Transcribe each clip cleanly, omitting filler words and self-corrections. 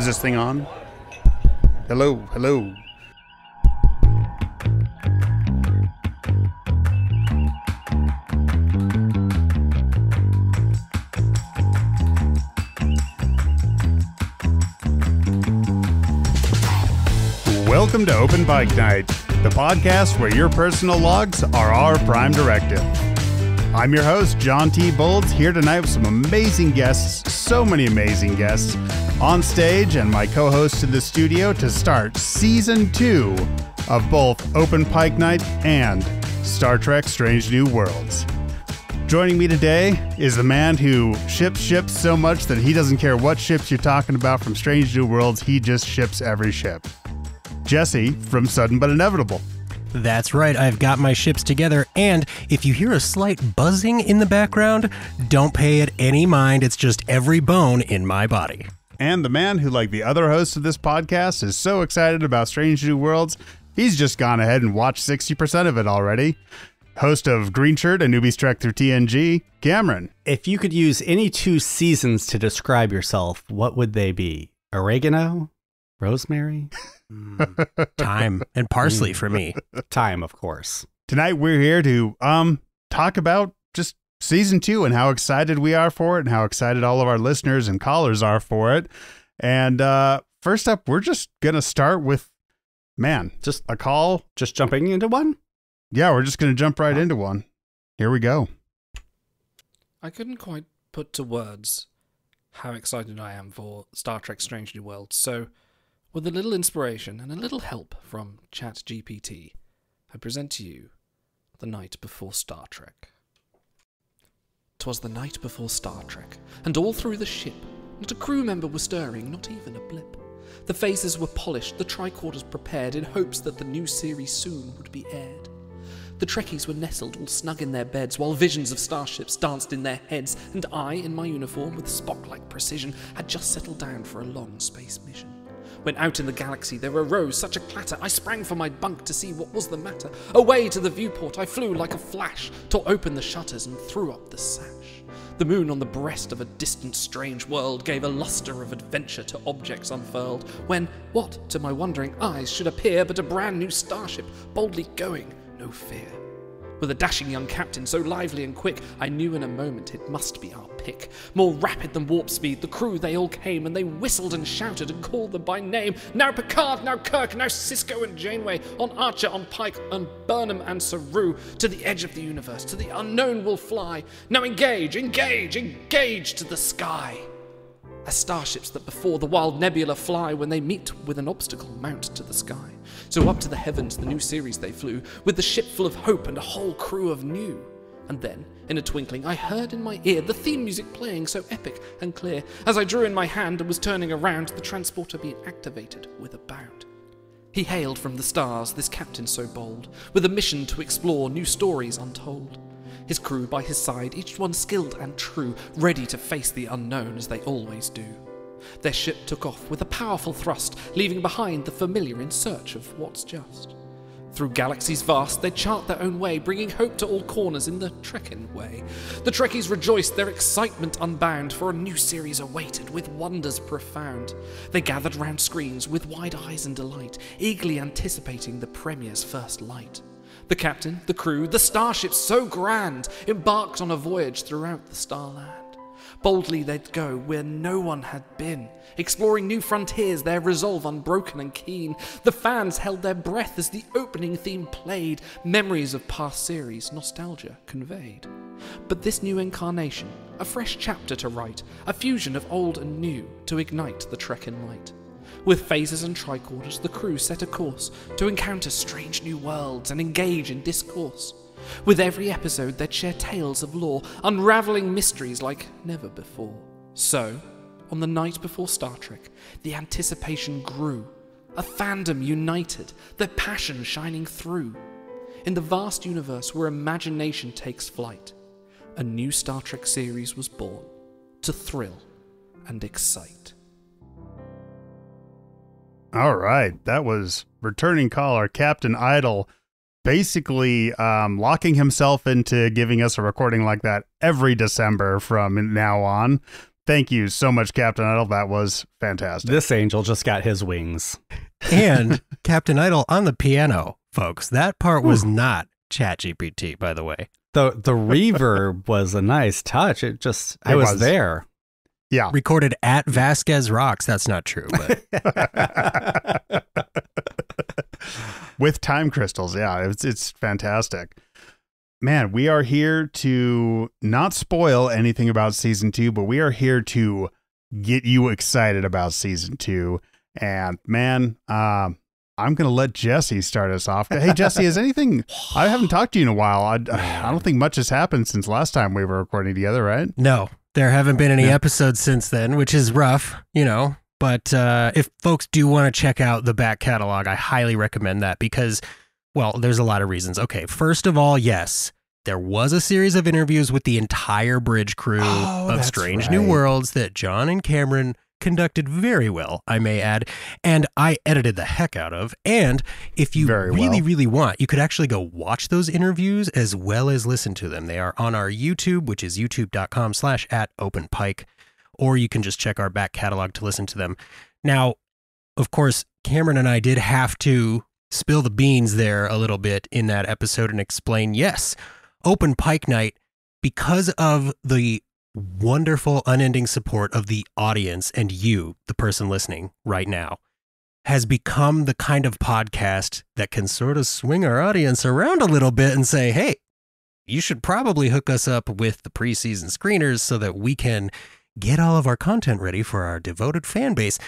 Is this thing on? Hello, hello. Welcome to Open Pike Night, the podcast where your personal logs are our prime directive. I'm your host, John T. Bolds, here tonight with some amazing guests, so many amazing guests, on stage and my co-host in the studio to start Season 2 of both Open Pike Night and Star Trek Strange New Worlds. Joining me today is the man who ships ships so much that he doesn't care what ships you're talking about from Strange New Worlds, he just ships every ship. Jesse from Sudden But Inevitable. That's right, I've got my ships together, and if you hear a slight buzzing in the background, don't pay it any mind, it's just every bone in my body. And the man who, like the other hosts of this podcast, is so excited about Strange New Worlds, he's just gone ahead and watched 60% of it already. Host of Green Shirt and Newbies Trek Through TNG, Cameron. If you could use any two seasons to describe yourself, what would they be? Oregano? Rosemary? Thyme and parsley for me. Thyme, of course. Tonight we're here to talk about just Season 2 and how excited we are for it and how excited all of our listeners and callers are for it. And first up, we're just going to start with, just a call. Just jumping into one? Yeah, we're just going to jump right into one. Here we go. I couldn't quite put to words how excited I am for Star Trek Strange New Worlds, so with a little inspiration and a little help from ChatGPT, I present to you The Night Before Star Trek. 'Twas the night before Star Trek, and all through the ship, not a crew member was stirring, not even a blip. The faces were polished, the tricorders prepared, in hopes that the new series soon would be aired. The Trekkies were nestled all snug in their beds, while visions of starships danced in their heads, and I, in my uniform with Spock-like precision, had just settled down for a long space mission. When out in the galaxy there arose such a clatter, I sprang from my bunk to see what was the matter. Away to the viewport I flew like a flash, tore open the shutters and threw up the sash. The moon on the breast of a distant strange world gave a lustre of adventure to objects unfurled, when what, to my wondering eyes, should appear but a brand new starship, boldly going, no fear. With a dashing young captain so lively and quick, I knew in a moment it must be our pick. More rapid than warp speed, the crew they all came, and they whistled and shouted and called them by name. Now Picard, now Kirk, now Sisko and Janeway, on Archer, on Pike, on Burnham and Saru. To the edge of the universe, to the unknown we'll fly. Now engage, engage, engage to the sky. As starships that before the wild nebula fly when they meet with an obstacle mount to the sky. So up to the heavens the new series they flew, with the ship full of hope and a whole crew of new. And then, in a twinkling, I heard in my ear the theme music playing so epic and clear. As I drew in my hand and was turning around, the transporter being activated with a bound. He hailed from the stars, this captain so bold, with a mission to explore new stories untold. His crew by his side, each one skilled and true, ready to face the unknown as they always do. Their ship took off with a powerful thrust, leaving behind the familiar in search of what's just. Through galaxies vast, they chart their own way, bringing hope to all corners in the Trekkin way. The Trekkies rejoiced, their excitement unbound, for a new series awaited with wonders profound. They gathered round screens with wide eyes and delight, eagerly anticipating the premiere's first light. The captain, the crew, the starship so grand, embarked on a voyage throughout the starland. Boldly they'd go where no one had been, exploring new frontiers, their resolve unbroken and keen. The fans held their breath as the opening theme played, memories of past series, nostalgia conveyed. But this new incarnation, a fresh chapter to write, a fusion of old and new to ignite the Trekkin light. With phasers and tricorders, the crew set a course to encounter strange new worlds and engage in discourse. With every episode, they'd share tales of lore, unraveling mysteries like never before. So, on the night before Star Trek, the anticipation grew, a fandom united, their passion shining through. In the vast universe where imagination takes flight, a new Star Trek series was born to thrill and excite. All right, that was returning caller Captain Idle, basically locking himself into giving us a recording like that every December from now on. Thank you so much, Captain Idle. That was fantastic. This angel just got his wings. And Captain Idle on the piano, folks. That part was not ChatGPT, by the way. The reverb was a nice touch. I was there. Yeah. Recorded at Vasquez Rocks. That's not true, but with time crystals. Yeah, it's fantastic. Man, we are here to not spoil anything about season 2, but we are here to get you excited about season 2. And man, I'm going to let Jesse start us off. Hey, Jesse, is anything, I haven't talked to you in a while. I don't think much has happened since last time we were recording together, right? No, there haven't been any episodes since then, which is rough, but if folks do want to check out the back catalog, I highly recommend that because, well, there's a lot of reasons. Okay, first of all, yes, there was a series of interviews with the entire bridge crew of Strange New Worlds that John and Cameron conducted very well, I may add, and I edited the heck out of. And if you really want, you could actually go watch those interviews as well as listen to them. They are on our YouTube, which is youtube.com/@OpenPike, or you can just check our back catalog to listen to them. Now, of course, Cameron and I did have to spill the beans there a little bit in that episode and explain, yes, Open Pike Night, because of the wonderful unending support of the audience and you, the person listening right now, has become the kind of podcast that can sort of swing our audience around a little bit and say, hey, you should probably hook us up with the preseason screeners so that we can get all of our content ready for our devoted fan base.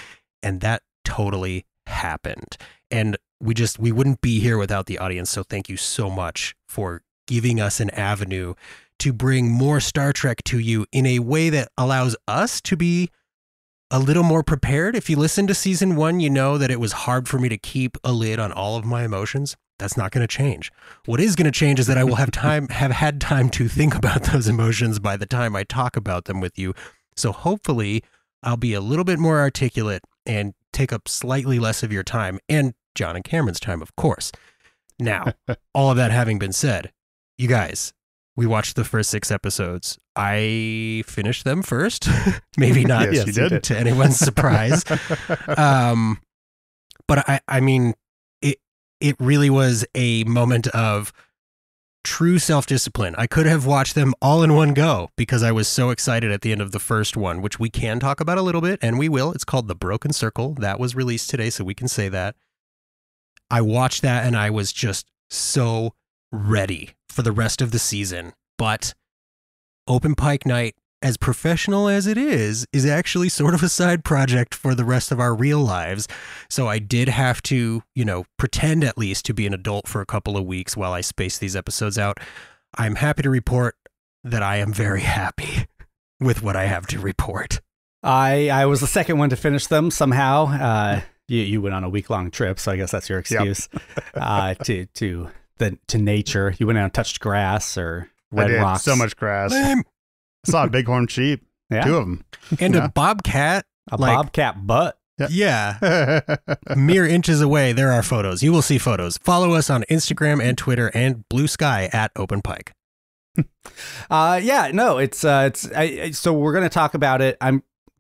And that totally happened. And we wouldn't be here without the audience. So thank you so much for giving us an avenue to bring more Star Trek to you in a way that allows us to be a little more prepared. If you listen to season 1, you know that it was hard for me to keep a lid on all of my emotions. That's not going to change. What is going to change is that I will have had time to think about those emotions by the time I talk about them with you. So hopefully I'll be a little bit more articulate and take up slightly less of your time and John and Cameron's time, of course. Now, all of that having been said, you guys, we watched the first 6 episodes. I finished them first. Maybe not yes, you did. To anyone's surprise. But I mean, it really was a moment of true self-discipline. I could have watched them all in one go because I was so excited at the end of the first one, which we can talk about a little bit, and we will. It's called The Broken Circle. That was released today, so we can say that. I watched that, and I was just so ready for the rest of the season. But Open Pike Night, as professional as it is actually sort of a side project for the rest of our real lives. So I did have to, pretend at least to be an adult for a couple of weeks while I space these episodes out. I'm happy to report that I am very happy with what I have to report. I was the second one to finish them somehow. You went on a week-long trip, so I guess that's your excuse. Yep. to nature. You went out and touched grass or red rocks. So much grass. I saw a bighorn sheep. Yeah. 2 of them. And a bobcat. A bobcat butt. Yeah. Mere inches away, there are photos. You will see photos. Follow us on Instagram and Twitter and Blue Sky at Openpike. So we're going to talk about it.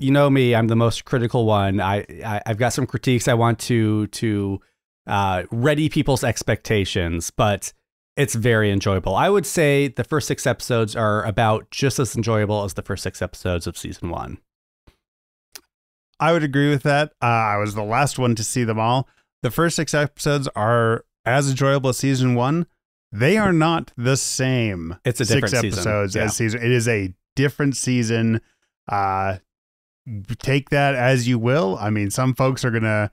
You know me, I'm the most critical one. I've got some critiques I want to ready people's expectations, but it's very enjoyable. I would say the first 6 episodes are about just as enjoyable as the first 6 episodes of season 1. I would agree with that. I was the last one to see them all. The first 6 episodes are as enjoyable as season 1. They are not the same. It's a different 6 episodes as season. It is a different season. Take that as you will. I mean, some folks are going to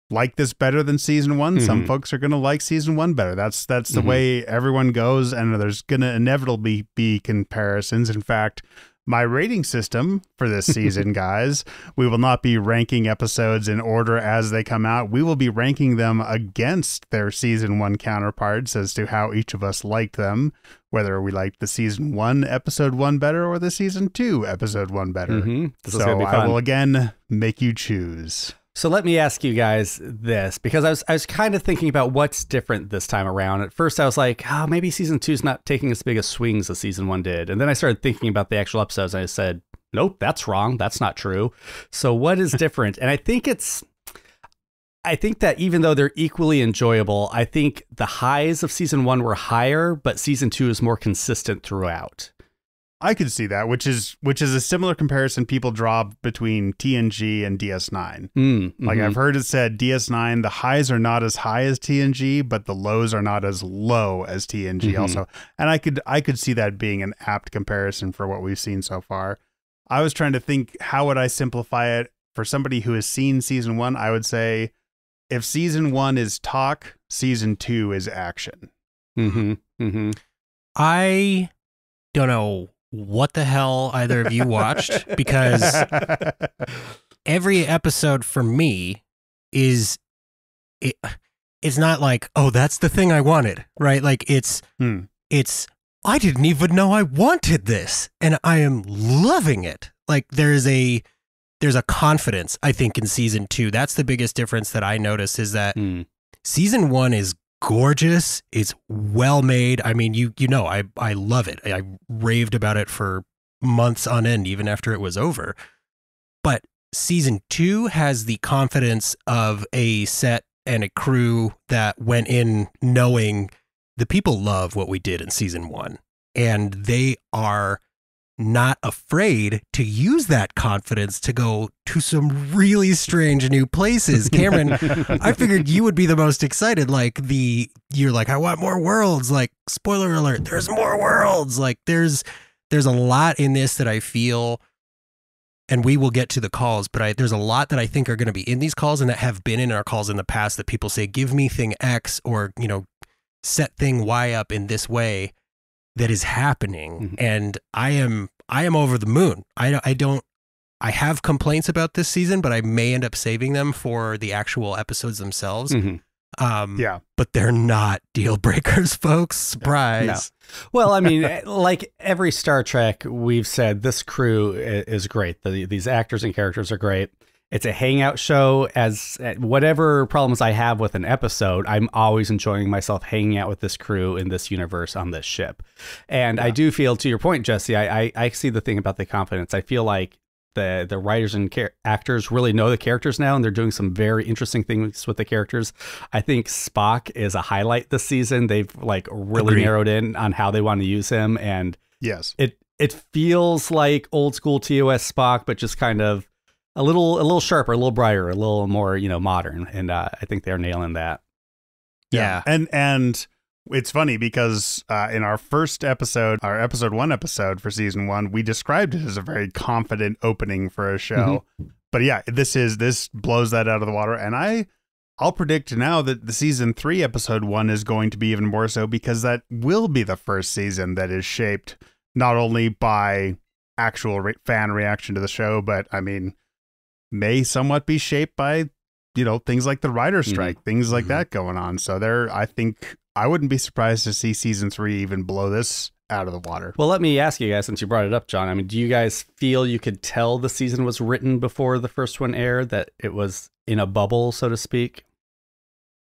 like this better than season 1. Mm-hmm. Some folks are going to like season 1 better. That's the way everyone goes, and there's going to inevitably be comparisons. In fact, my rating system for this season, guys, we will not be ranking episodes in order as they come out. We will be ranking them against their season 1 counterparts as to how each of us liked them, whether we liked the season 1 episode 1 better or the season 2 episode 1 better. Mm-hmm. This is so gonna be fun. I will again make you choose. So let me ask you guys this, because I was kind of thinking about what's different this time around. At first I was like, maybe season 2 is not taking as big a swings as season 1 did. And then I started thinking about the actual episodes and I said, nope, that's wrong. That's not true. So what is different? And I think that even though they're equally enjoyable, I think the highs of season 1 were higher, but season 2 is more consistent throughout. I could see that, which is a similar comparison people draw between TNG and DS9. Like I've heard it said DS9, the highs are not as high as TNG, but the lows are not as low as TNG also. And I could see that being an apt comparison for what we've seen so far. I was trying to think, how would I simplify it for somebody who has seen season 1? I would say if season 1 is talk, season 2 is action. I don't know what the hell either of you watched, because every episode for me it's not like, oh, that's the thing I wanted, right? Like it's I didn't even know I wanted this, and I am loving it. Like there's a confidence, I think, in season 2. That's the biggest difference that I noticed, is that season 1 is gorgeous. It's well made. I mean, you know, I love it. I raved about it for months on end, even after it was over. But season 2 has the confidence of a set and a crew that went in knowing the people love what we did in season 1, and they are not afraid to use that confidence to go to some really strange new places. Cameron, I figured you would be the most excited. Like you're like, I want more worlds. Like, spoiler alert, there's more worlds. Like there's a lot in this that I feel, and we will get to the calls, but there's a lot that I think are going to be in these calls and that have been in our calls in the past, that people say, give me thing X, or, you know, set thing Y up in this way, that is happening. And I am over the moon. I have complaints about this season, but I may end up saving them for the actual episodes themselves. But they're not deal breakers, folks. Surprise. No. Well, I mean, like every Star Trek, we've said this crew is great. These actors and characters are great. It's a hangout show. As whatever problems I have with an episode, I'm always enjoying myself hanging out with this crew in this universe on this ship. And I do feel, to your point, Jesse, I see the thing about the confidence. I feel like the writers and actors really know the characters now, and they're doing some very interesting things with the characters. I think Spock is a highlight this season. They've like really narrowed in on how they want to use him. And yes, it feels like old school TOS Spock, but just kind of a little sharper, a little brighter, a little more, you know, modern. And I think they're nailing that. Yeah. And it's funny because in our first episode, our episode 1 episode for season 1, we described it as a very confident opening for a show. But yeah, this blows that out of the water. And I'll predict now that the season 3 episode 1 is going to be even more so, because that will be the first season that is shaped not only by actual fan reaction to the show, but I mean, may somewhat be shaped by, you know, things like the writer's strike, things like that going on. So I think I wouldn't be surprised to see season 3 even blow this out of the water. Well, let me ask you guys, since you brought it up, John, I mean, do you guys feel you could tell the season was written before the first one aired, that it was in a bubble, so to speak?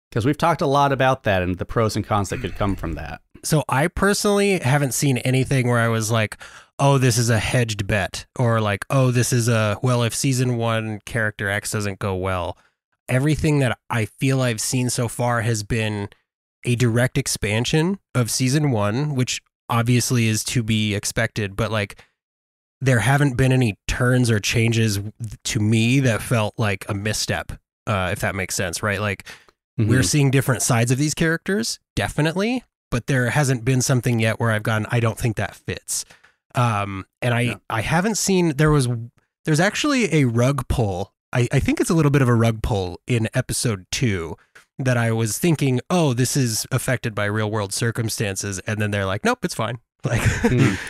Because we've talked a lot about that and the pros and cons that could come from that. So I personally haven't seen anything where I was like, oh, this is a hedged bet, or like, oh, this is well, if season 1 character X doesn't go well. Everything that I feel I've seen so far has been a direct expansion of season 1, which obviously is to be expected, but like there haven't been any turns or changes to me that felt like a misstep, if that makes sense, right? Like we're seeing different sides of these characters, definitely, but there hasn't been something yet where I've gone, I don't think that fits. And I haven't seen, there's actually a rug pull. I think it's a little bit of a rug pull in episode 2 that I was thinking, oh, this is affected by real world circumstances. And then they're like, nope, it's fine. Like,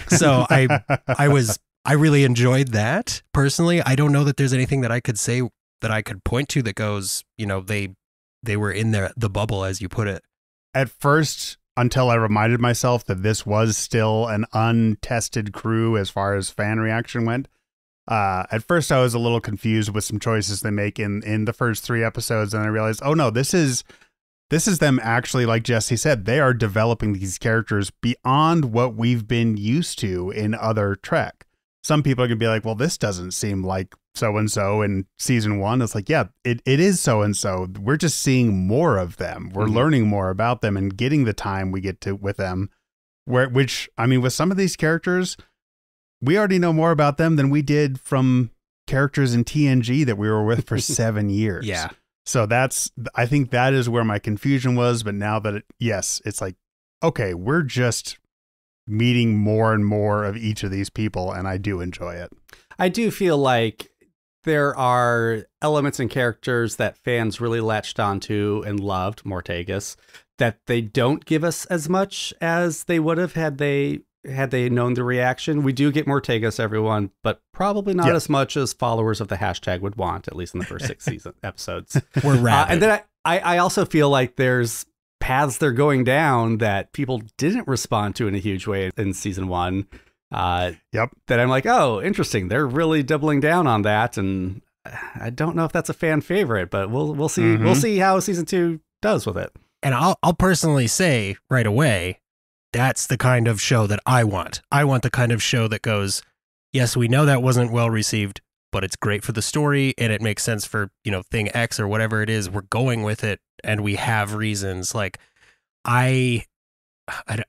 so I really enjoyed that personally. I don't know that there's anything that I could say that I could point to that goes, you know, they were in the bubble, as you put it. At first, until I reminded myself that this was still an untested crew as far as fan reaction went. At first, I was a little confused with some choices they make in the first 3 episodes, and I realized, oh no, this is them actually, like Jesse said, they are developing these characters beyond what we've been used to in other Trek. some people are going to be like, well, this doesn't seem like so-and-so in season 1. It's like, yeah, it is so-and-so. We're just seeing more of them. We're learning more about them and getting the time we get to with them. Which, I mean, with some of these characters, we already know more about them than we did from characters in TNG that we were with for 7 years. Yeah. So I think that is where my confusion was. But now that it's like, okay, we're just meeting more and more of each of these people, and I do enjoy it. I do feel like there are elements and characters that fans really latched onto and loved, Mortagus, that they don't give us as much as they would have had they known the reaction. We do get Mortagus, everyone, but probably not as much as followers of the hashtag would want, at least in the first 6 season episodes. We're rabid. And then I also feel like there's paths they're going down that people didn't respond to in a huge way in season 1. That I'm like, oh, interesting. They're really doubling down on that, and I don't know if that's a fan favorite, but we'll see. Mm-hmm. We'll see how season 2 does with it. And I'll personally say right away, that's the kind of show that I want. I want the kind of show that goes, yes, we know that wasn't well received, but it's great for the story and it makes sense for, thing X or whatever it is. We're going with it and we have reasons. Like, I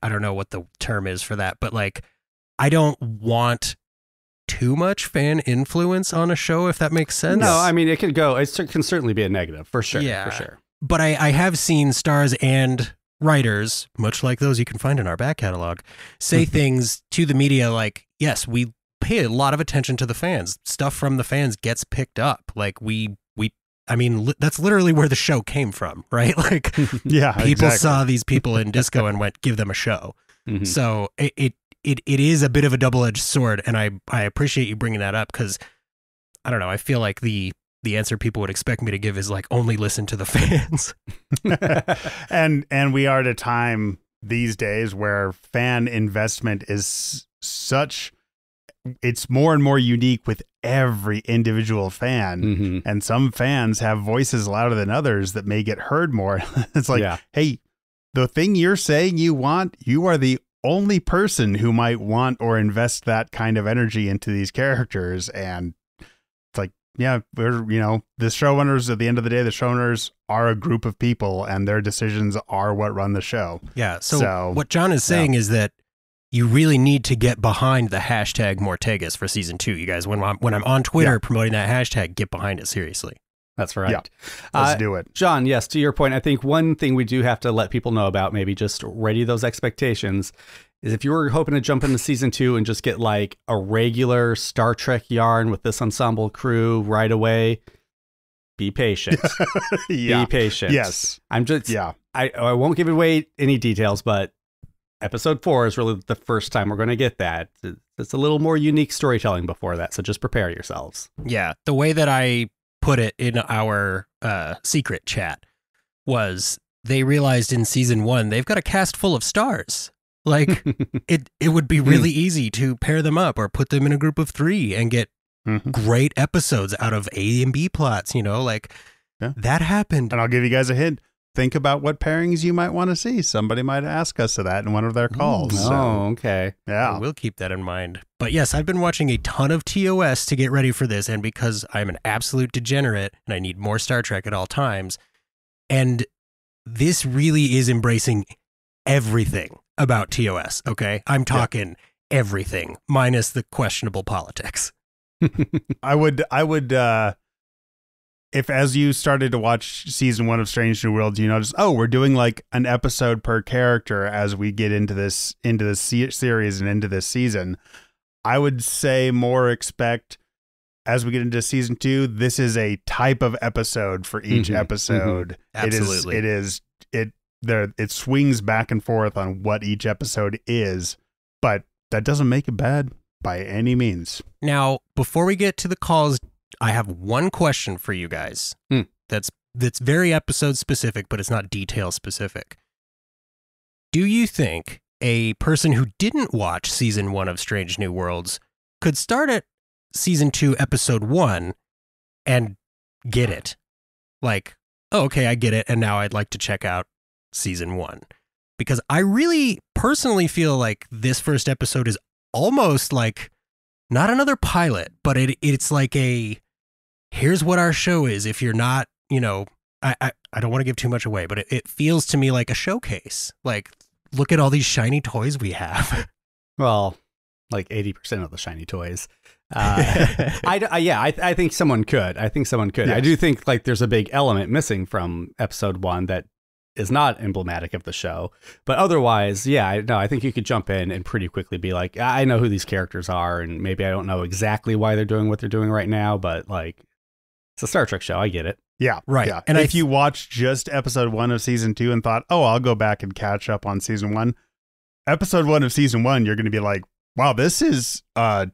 don't know what the term is for that, but like, I don't want too much fan influence on a show, if that makes sense. No, I mean, it can certainly be a negative, for sure. Yeah. For sure. But I have seen stars and writers, much like those you can find in our back catalog, say things to the media like, yes, we pay a lot of attention to the fans. Stuff from the fans gets picked up. Like I mean, that's literally where the show came from, right? Like, people saw these people in disco and went, give them a show. Mm-hmm. So it is a bit of a double-edged sword, and I appreciate you bringing that up because, I don't know, I feel like the answer people would expect me to give is like, only listen to the fans. and we are at a time these days where fan investment is it's more and more unique with every individual fan. Mm-hmm. And some fans have voices louder than others that may get heard more. It's like, hey, the thing you're saying you want, you are the only person who might want or invest that kind of energy into these characters. And it's like, yeah, we're, the showrunners, at the end of the day, the showrunners are a group of people and their decisions are what run the show. Yeah. So what John is saying is that you really need to get behind the hashtag Mortagus for season 2. You guys, when I'm on Twitter promoting that hashtag, get behind it seriously. That's right. Yeah. Let's do it. John, yes, to your point, I think one thing we do have to let people know about, maybe just ready those expectations, is if you were hoping to jump into season 2 and just get like a regular Star Trek yarn with this ensemble crew right away, be patient. Be patient. Yes. I won't give away any details, but episode 4 is really the first time we're going to get that. It's a little more unique storytelling before that, so just prepare yourselves. Yeah. The way that I put it in our secret chat was they realized in season 1 they've got a cast full of stars. Like, it would be really easy to pair them up or put them in a group of 3 and get great episodes out of A and B plots, that happened. And I'll give you guys a hint. Think about what pairings you might want to see. Somebody might ask us that in one of their calls. Okay. Yeah. We'll keep that in mind. But yes, I've been watching a ton of TOS to get ready for this, and because I'm an absolute degenerate and I need more Star Trek at all times, and this really is embracing everything about TOS, okay? I'm talking everything, minus the questionable politics. I would if as you started to watch season 1 of Strange New Worlds, you notice, we're doing like an episode per character as we get into this series and into this season, I would say more expect as we get into season 2, this is a type of episode for each episode. Absolutely. It swings back and forth on what each episode is, but that doesn't make it bad by any means. Now, before we get to the calls, I have one question for you guys. That's very episode specific, but it's not detail specific. Do you think a person who didn't watch season 1 of Strange New Worlds could start at season 2, episode 1 and get it? Like, oh, okay, I get it, and now I'd like to check out season 1. Because I really personally feel like this first episode is almost like not another pilot, but it's like here's what our show is. If you're not, I don't want to give too much away, but it feels to me like a showcase. Like, look at all these shiny toys we have. Well, like 80% of the shiny toys. I think someone could. Yes. I do think like there's a big element missing from episode 1 that is not emblematic of the show. But otherwise, I think you could jump in and pretty quickly be like, I know who these characters are, and maybe I don't know exactly why they're doing what they're doing right now, but like, it's a Star Trek show. I get it. Yeah. Right. Yeah. And if you watched just episode 1 of season 2 and thought, oh, I'll go back and catch up on season 1, episode 1 of season 1, you're going to be like, wow, this is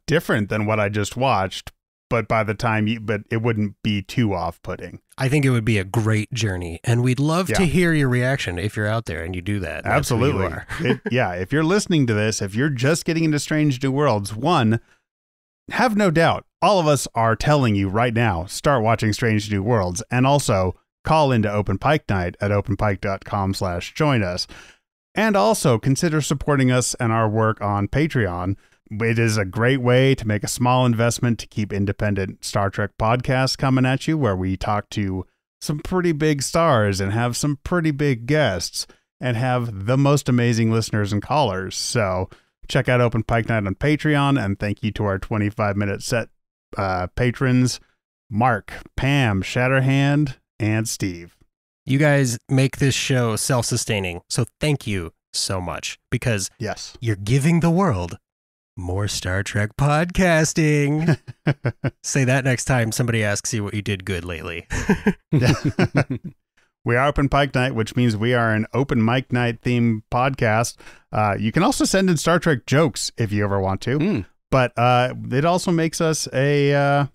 different than what I just watched. But by the time but it wouldn't be too off-putting. I think it would be a great journey, and we'd love to hear your reaction if you're out there and you do that. Absolutely. If you're listening to this, if you're just getting into Strange New Worlds, one, have no doubt, all of us are telling you right now, start watching Strange New Worlds, and also call into Open Pike Night at openpike.com/join us. And also consider supporting us and our work on Patreon. It is a great way to make a small investment to keep independent Star Trek podcasts coming at you, where we talk to some pretty big stars and have some pretty big guests and have the most amazing listeners and callers. So check out Open Pike Night on Patreon, and thank you to our 25-minute set patrons, Mark, Pam, Shatterhand, and Steve. You guys make this show self-sustaining, so thank you so much, because you're giving the world more Star Trek podcasting. Say that next time somebody asks you what you did good lately. We are Open Pike Night, which means we are an Open Mic Night themed podcast. You can also send in Star Trek jokes if you ever want to, but it also makes us a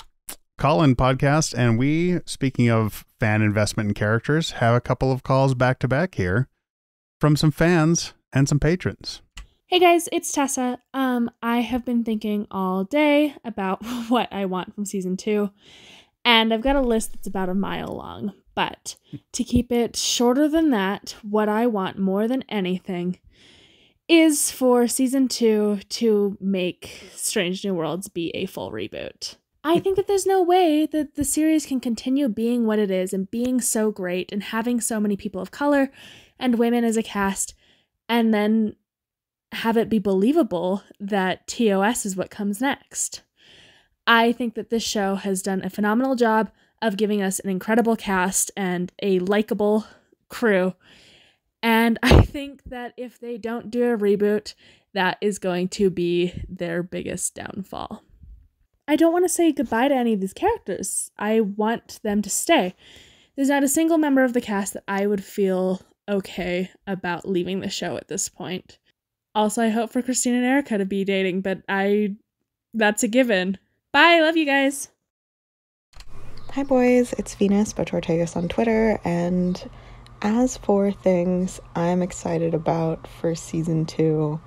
call-in podcast. And we, speaking of fan investment in characters, have a couple of calls back to back here from some fans and some patrons. Hey guys, it's Tessa. I have been thinking all day about what I want from season 2, and I've got a list that's about a mile long. But to keep it shorter than that, what I want more than anything is for season 2 to make Strange New Worlds be a full reboot. I think that there's no way that the series can continue being what it is and being so great and having so many people of color and women as a cast, and then have it be believable that TOS is what comes next. I think that this show has done a phenomenal job of giving us an incredible cast and a likable crew. And I think that if they don't do a reboot, that is going to be their biggest downfall. I don't want to say goodbye to any of these characters. I want them to stay. There's not a single member of the cast that I would feel okay about leaving the show at this point. Also, I hope for Christine and Erica to be dating, but that's a given. Bye, love you guys. Hi boys, it's Venus Botortegas on Twitter, and as for things I'm excited about for season 2,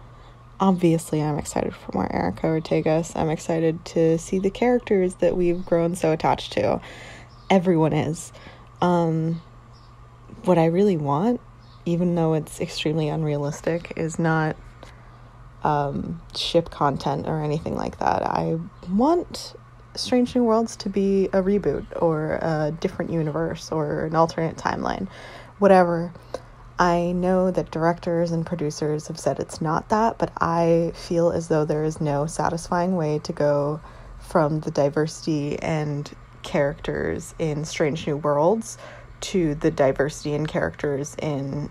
obviously I'm excited for more Erica Ortegas. I'm excited to see the characters that we've grown so attached to. Everyone is. What I really want, even though it's extremely unrealistic, is not ship content or anything like that. I want Strange New Worlds to be a reboot or a different universe or an alternate timeline, whatever. I know that directors and producers have said it's not that, but I feel as though there is no satisfying way to go from the diversity and characters in Strange New Worlds to the diversity in characters in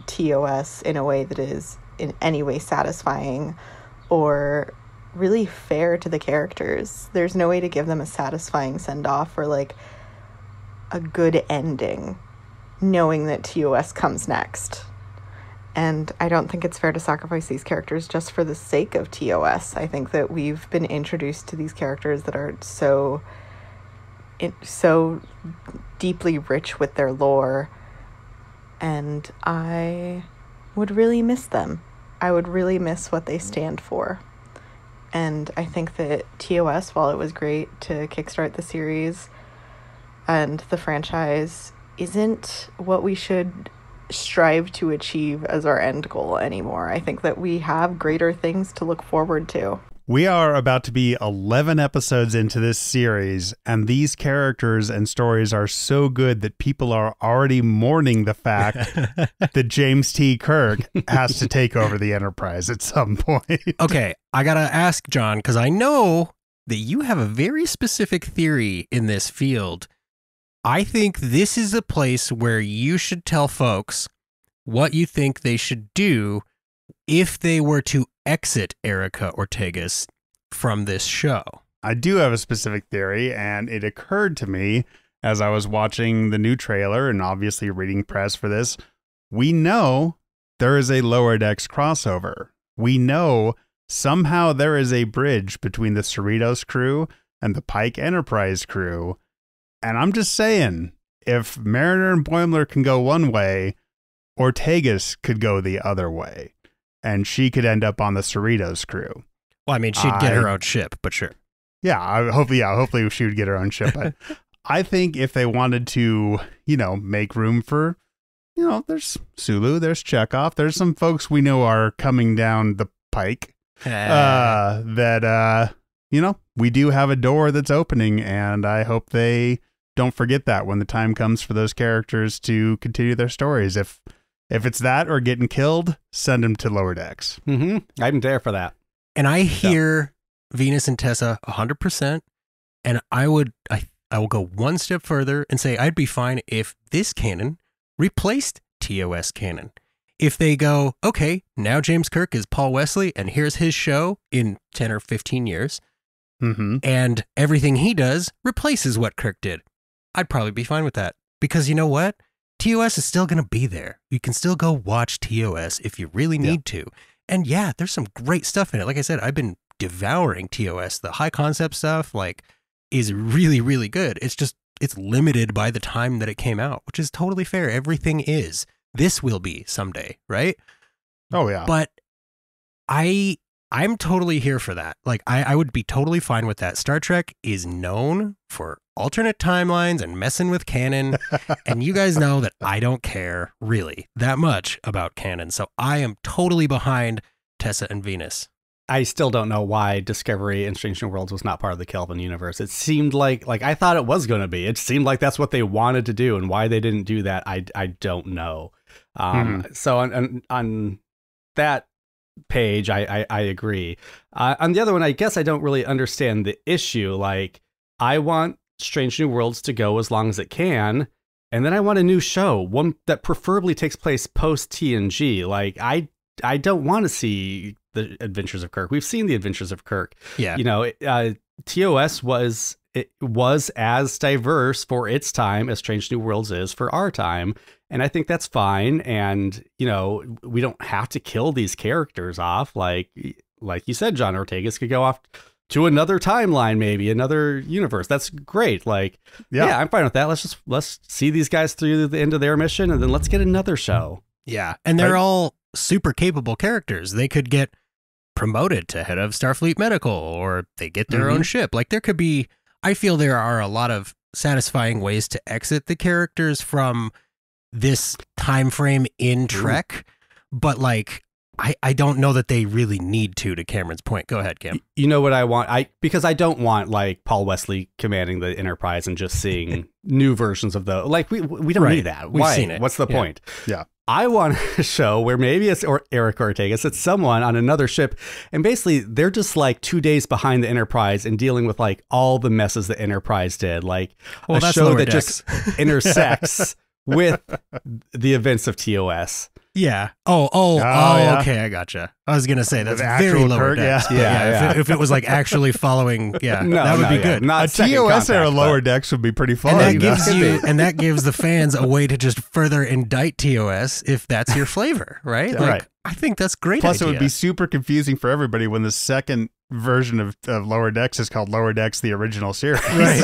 TOS in a way that is in any way satisfying or really fair to the characters. There's no way to give them a satisfying send-off or like a good ending knowing that TOS comes next. And I don't think it's fair to sacrifice these characters just for the sake of TOS. I think that we've been introduced to these characters that are so deeply rich with their lore, and I would really miss them. I would really miss what they stand for. And I think that TOS, while it was great to kickstart the series and the franchise, isn't what we should strive to achieve as our end goal anymore. I think that we have greater things to look forward to. We are about to be 11 episodes into this series, and these characters and stories are so good that people are already mourning the fact that James T. Kirk has to take over the Enterprise at some point. Okay, I gotta ask, John, because I know that you have a very specific theory in this field. I think this is a place where you should tell folks what you think they should do if they were to exit Erica Ortegas from this show. I do have a specific theory, and it occurred to me as I was watching the new trailer and obviously reading press for this. We know there is a Lower Decks crossover. We know somehow there is a bridge between the Cerritos crew and the Pike Enterprise crew. And I'm just saying, if Mariner and Boimler can go one way, Ortegas could go the other way. And she could end up on the Cerritos crew. Well, I mean, she'd get her own ship, but sure. Hopefully she would get her own ship. But I think if they wanted to, make room for, there's Sulu, there's Chekhov, there's some folks we know are coming down the pike. We do have a door that's opening, and I hope they don't forget that when the time comes for those characters to continue their stories. If it's that or getting killed, send them to Lower Decks. Mm-hmm. I'm there for that. And I hear Venus and Tessa 100%, and I will go one step further and say I'd be fine if this canon replaced TOS canon. If they go, okay, now James Kirk is Paul Wesley, and here's his show in 10 or 15 years, and everything he does replaces what Kirk did, I'd probably be fine with that. Because you know what? TOS is still going to be there. You can still go watch TOS if you really need to. And there's some great stuff in it. Like I said, I've been devouring TOS. The high concept stuff, is really, really good. It's limited by the time that it came out, which is totally fair. Everything is. This will be someday, right? Oh, yeah. But I'm totally here for that. I would be totally fine with that. Star Trek is known for alternate timelines and messing with canon. And you guys know that I don't care really that much about canon. So I am totally behind Tessa and Venus. I still don't know why Discovery and Strange New Worlds was not part of the Kelvin universe. It seemed like I thought it was going to be. It seemed like that's what they wanted to do, and why they didn't do that, I don't know. So on that page, I agree. On the other one, I guess I don't really understand the issue. I want Strange New Worlds to go as long as it can, and then I want a new show, one that preferably takes place post TNG. I don't want to see the Adventures of Kirk. We've seen the Adventures of Kirk. Yeah. TOS was as diverse for its time as Strange New Worlds is for our time. And I think that's fine. And, we don't have to kill these characters off. Like you said, John Ortegas could go off to another timeline, maybe another universe. That's great. I'm fine with that. Let's see these guys through the end of their mission, and then let's get another show. Yeah. And they're all super capable characters. They could get promoted to head of Starfleet Medical, or they get their own ship. There could be, I feel there are a lot of satisfying ways to exit the characters from this time frame in Trek, but I don't know that they really need to Cameron's point. Go ahead, Cam. You know what I want? Because I don't want Paul Wesley commanding the Enterprise and just seeing new versions of the we don't need that. We've seen it. What's the point? Yeah. I want a show where maybe it's Eric Ortegas, it's someone on another ship, and basically they're just 2 days behind the Enterprise and dealing with all the messes the Enterprise did. A show that just intersects with the events of TOS. Yeah. Yeah. Okay, I gotcha. I was gonna say that's very Lower Decks. Yeah. If it was actually following, that would be good. Not a TOS era Lower Decks would be pretty fun. And that gives the fans a way to just further indict TOS if that's your flavor, right? Right. I think that's great. Plus, idea. It would be super confusing for everybody when the second version of Lower Decks is called Lower Decks: The Original Series. Right.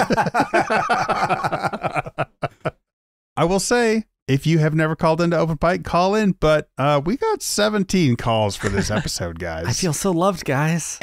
I will say, if you have never called into Open Pike, call in. But we got 17 calls for this episode, guys. I feel so loved, guys.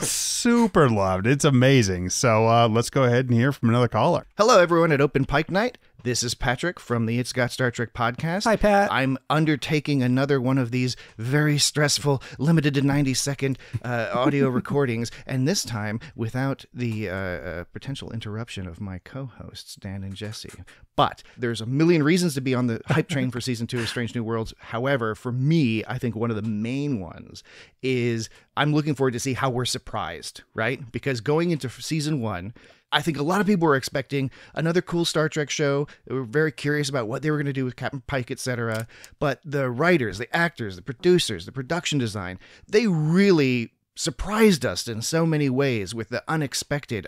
Super loved. It's amazing. So let's go ahead and hear from another caller. Hello, everyone at Open Pike Night. This is Patrick from the It's Got Star Trek podcast. Hi, Pat. I'm undertaking another one of these very stressful, limited to 90-second audio recordings, and this time without the potential interruption of my co-hosts, Dan and Jesse. But there's a million reasons to be on the hype train for Season 2 of Strange New Worlds. However, for me, I think one of the main ones is I'm looking forward to see how we're surprised, right? Because going into Season 1, I think a lot of people were expecting another cool Star Trek show. They were very curious about what they were going to do with Captain Pike, etc. But the writers, the actors, the producers, the production design, they really surprised us in so many ways with the unexpected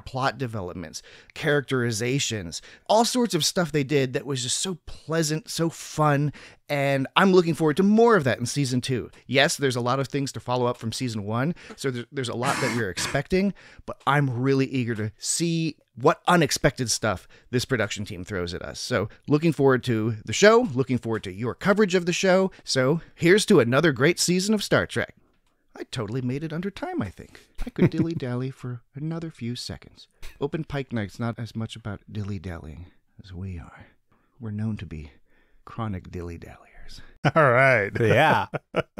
plot developments, characterizations, all sorts of stuff they did that was just so pleasant, so fun, and I'm looking forward to more of that in Season 2. Yes, there's a lot of things to follow up from Season 1, so there's a lot that we're expecting, but I'm really eager to see what unexpected stuff this production team throws at us. So looking forward to the show, looking forward to your coverage of the show, so here's to another great season of Star Trek. I totally made it under time, I think. I could dilly-dally for another few seconds. Open Pike Night's not as much about dilly-dallying as we are. We're known to be chronic dilly-dalliers. All right. Yeah.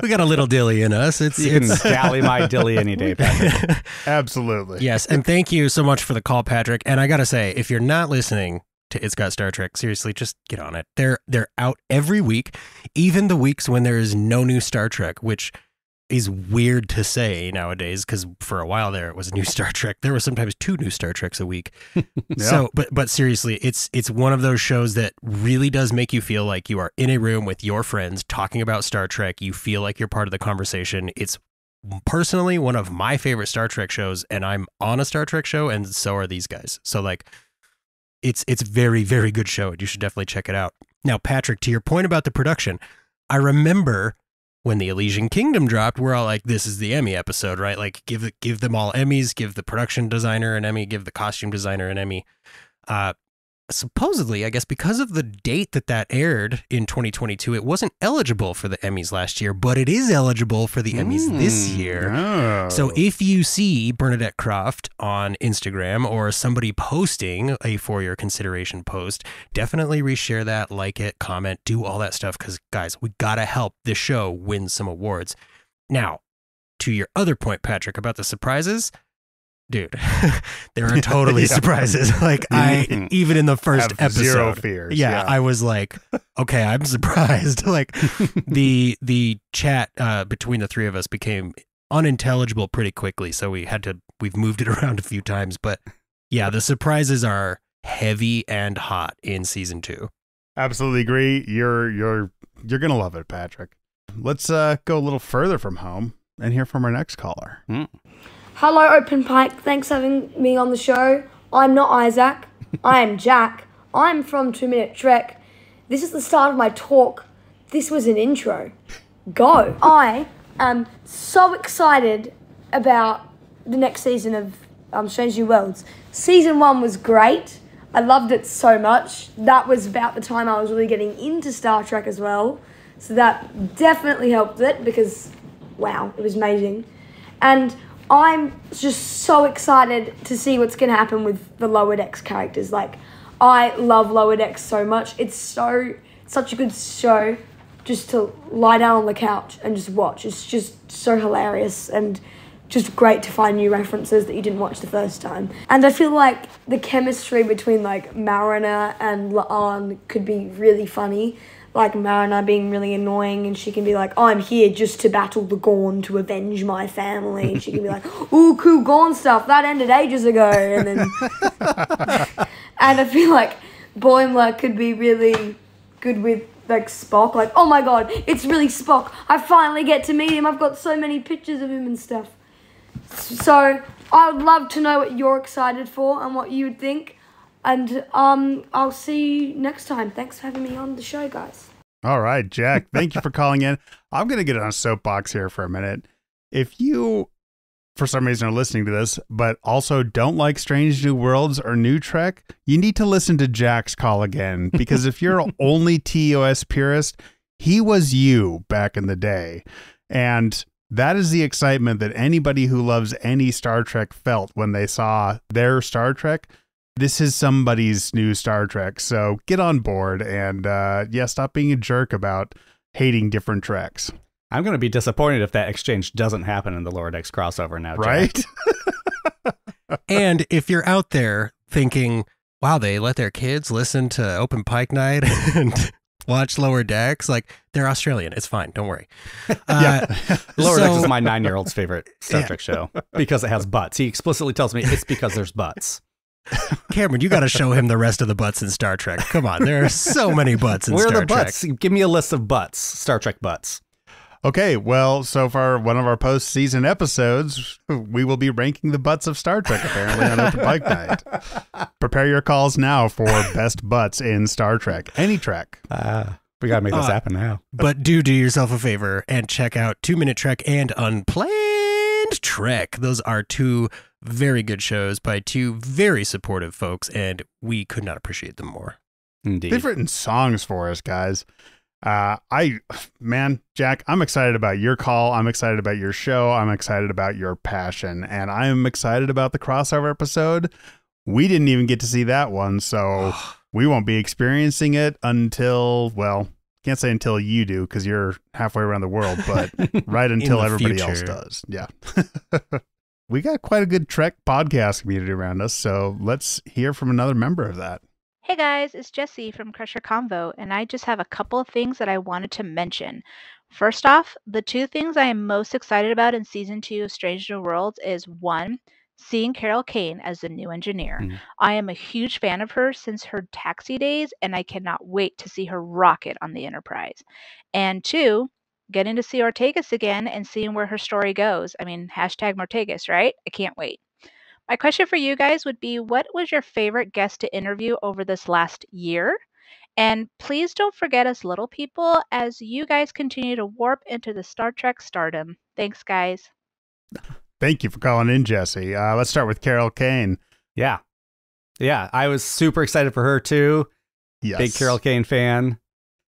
We got a little dilly in us. You can dally my dilly any day, Patrick. Absolutely. Yes, and thank you so much for the call, Patrick. And I got to say, if you're not listening to It's Got Star Trek, seriously, just get on it. They're out every week, even the weeks when there is no new Star Trek, which is weird to say nowadays, because for a while there it was a new Star Trek. There were sometimes 2 new Star Treks a week. Yeah. So, but seriously, it's one of those shows that really does make you feel like you are in a room with your friends talking about Star Trek. You feel like you're part of the conversation. It's personally one of my favorite Star Trek shows, and I'm on a Star Trek show, and so are these guys. So like, it's very, very good show, and you should definitely check it out. Now, Patrick, to your point about the production, I remember when the Elysian Kingdom dropped, we're all like, this is the Emmy episode, right? Like, give them all Emmys, give the production designer an Emmy, give the costume designer an Emmy. Supposedly, I guess because of the date that aired in 2022, it wasn't eligible for the Emmys last year, but it is eligible for the Emmys this year. Oh. So if you see Bernadette Croft on Instagram or somebody posting a For Your Consideration post, definitely reshare that, like it, comment, do all that stuff, because guys, we gotta help this show win some awards. Now, to your other point, Patrick, about the surprises, dude, there are totally surprises. Like even in the first Have episode, zero fears. yeah, I was like, okay, I'm surprised. Like the chat between the three of us became unintelligible pretty quickly, so we've moved it around a few times. But yeah, the surprises are heavy and hot in Season 2. Absolutely agree. You're gonna love it, Patrick. Let's go a little further from home and hear from our next caller. Hello, Open Pike. Thanks for having me on the show. I'm not Isaac. I am Jack. I'm from 2 Minute Trek. This is the start of my talk. This was an intro. Go. I am so excited about the next season of Strange New Worlds. Season 1 was great. I loved it so much. That was about the time I was really getting into Star Trek as well. So that definitely helped it because, wow, it was amazing. And I'm just so excited to see what's going to happen with the Lower Decks characters. Like, I love Lower Decks so much. It's such a good show just to lie down on the couch and just watch. It's just so hilarious and just great to find new references that you didn't watch the first time. And I feel like the chemistry between, like, Mariner and La'an could be really funny. Like Mariner being really annoying, and she can be like, I'm here just to battle the Gorn to avenge my family. And she can be like, ooh, cool Gorn stuff, that ended ages ago. And then and I feel like Boimler could be really good with like Spock. Like, oh my god, it's really Spock. I finally get to meet him. I've got so many pictures of him and stuff. So I would love to know what you're excited for and what you would think. And I'll see you next time. Thanks for having me on the show, guys. All right, Jack, thank you for calling in. I'm going to get on a soapbox here for a minute. If you, for some reason, are listening to this, but also don't like Strange New Worlds or New Trek, you need to listen to Jack's call again, because if you're only TOS purist, he was you back in the day. And that is the excitement that anybody who loves any Star Trek felt when they saw their Star Trek. This is somebody's new Star Trek, so get on board and stop being a jerk about hating different treks. I'm going to be disappointed if that exchange doesn't happen in the Lower Decks crossover now, Jack. Right? And if you're out there thinking, wow, they let their kids listen to Open Pike Night and watch Lower Decks, like, they're Australian. It's fine. Don't worry. Lower Decks is my 9-year-old's favorite Star Trek show because it has butts. He explicitly tells me it's because there's butts. Cameron, you got to show him the rest of the butts in Star Trek. Come on. There are so many butts in Where Star are the Trek. butts? Give me a list of butts, Star Trek butts. Okay, well, so far, one of our post-season episodes, we will be ranking the butts of Star Trek, apparently, on Open Pike Night. Prepare your calls now for best butts in Star Trek. Any Trek. We got to make this happen now. But do yourself a favor and check out 2 Minute Trek and Unplanned Trek. Those are two very good shows by two very supportive folks, and we could not appreciate them more. Indeed. They've written songs for us, guys. Jack, I'm excited about your call. I'm excited about your show. I'm excited about your passion, and I'm excited about the crossover episode. We didn't even get to see that one, so we won't be experiencing it until, well, can't say until you do because you're halfway around the world, but right until everybody else does. Yeah. We got quite a good Trek podcast community around us, so let's hear from another member of that. Hey guys, it's Jessie from Crusher Convo, and I just have a couple of things that I wanted to mention. First off, the two things I am most excited about in Season 2 of Strange New Worlds is, one, seeing Carol Kane as the new engineer. I am a huge fan of her since her Taxi days, and I cannot wait to see her rock it on the Enterprise. And two, getting to see Ortegas again and seeing where her story goes. I mean, hashtag Mortegas, right? I can't wait. My question for you guys would be, what was your favorite guest to interview over this last year? And please don't forget us little people as you guys continue to warp into the Star Trek stardom. Thanks, guys. Thank you for calling in, Jesse. Let's start with Carol Kane. Yeah. I was super excited for her, too. Yes. Big Carol Kane fan.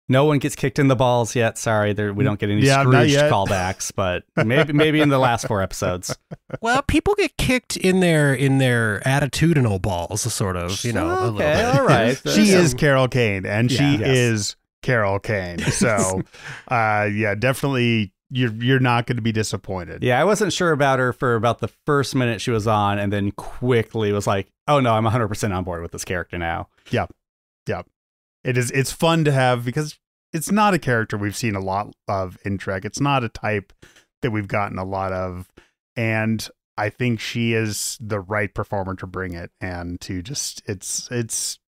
No one gets kicked in the balls yet. Sorry, we don't get any Scrooged callbacks, but maybe in the last 4 episodes. Well, people get kicked in their attitudinal balls, sort of, you know. Okay, a little bit. all right. She is Carol Kane, and she is Carol Kane. So, definitely, you're not going to be disappointed. Yeah, I wasn't sure about her for about the first minute she was on, and then quickly was like, oh no, I'm 100% on board with this character now. Yeah. It's fun to have because it's not a character we've seen a lot of in Trek. It's not a type that we've gotten a lot of. And I think she is the right performer to bring it and to just, it's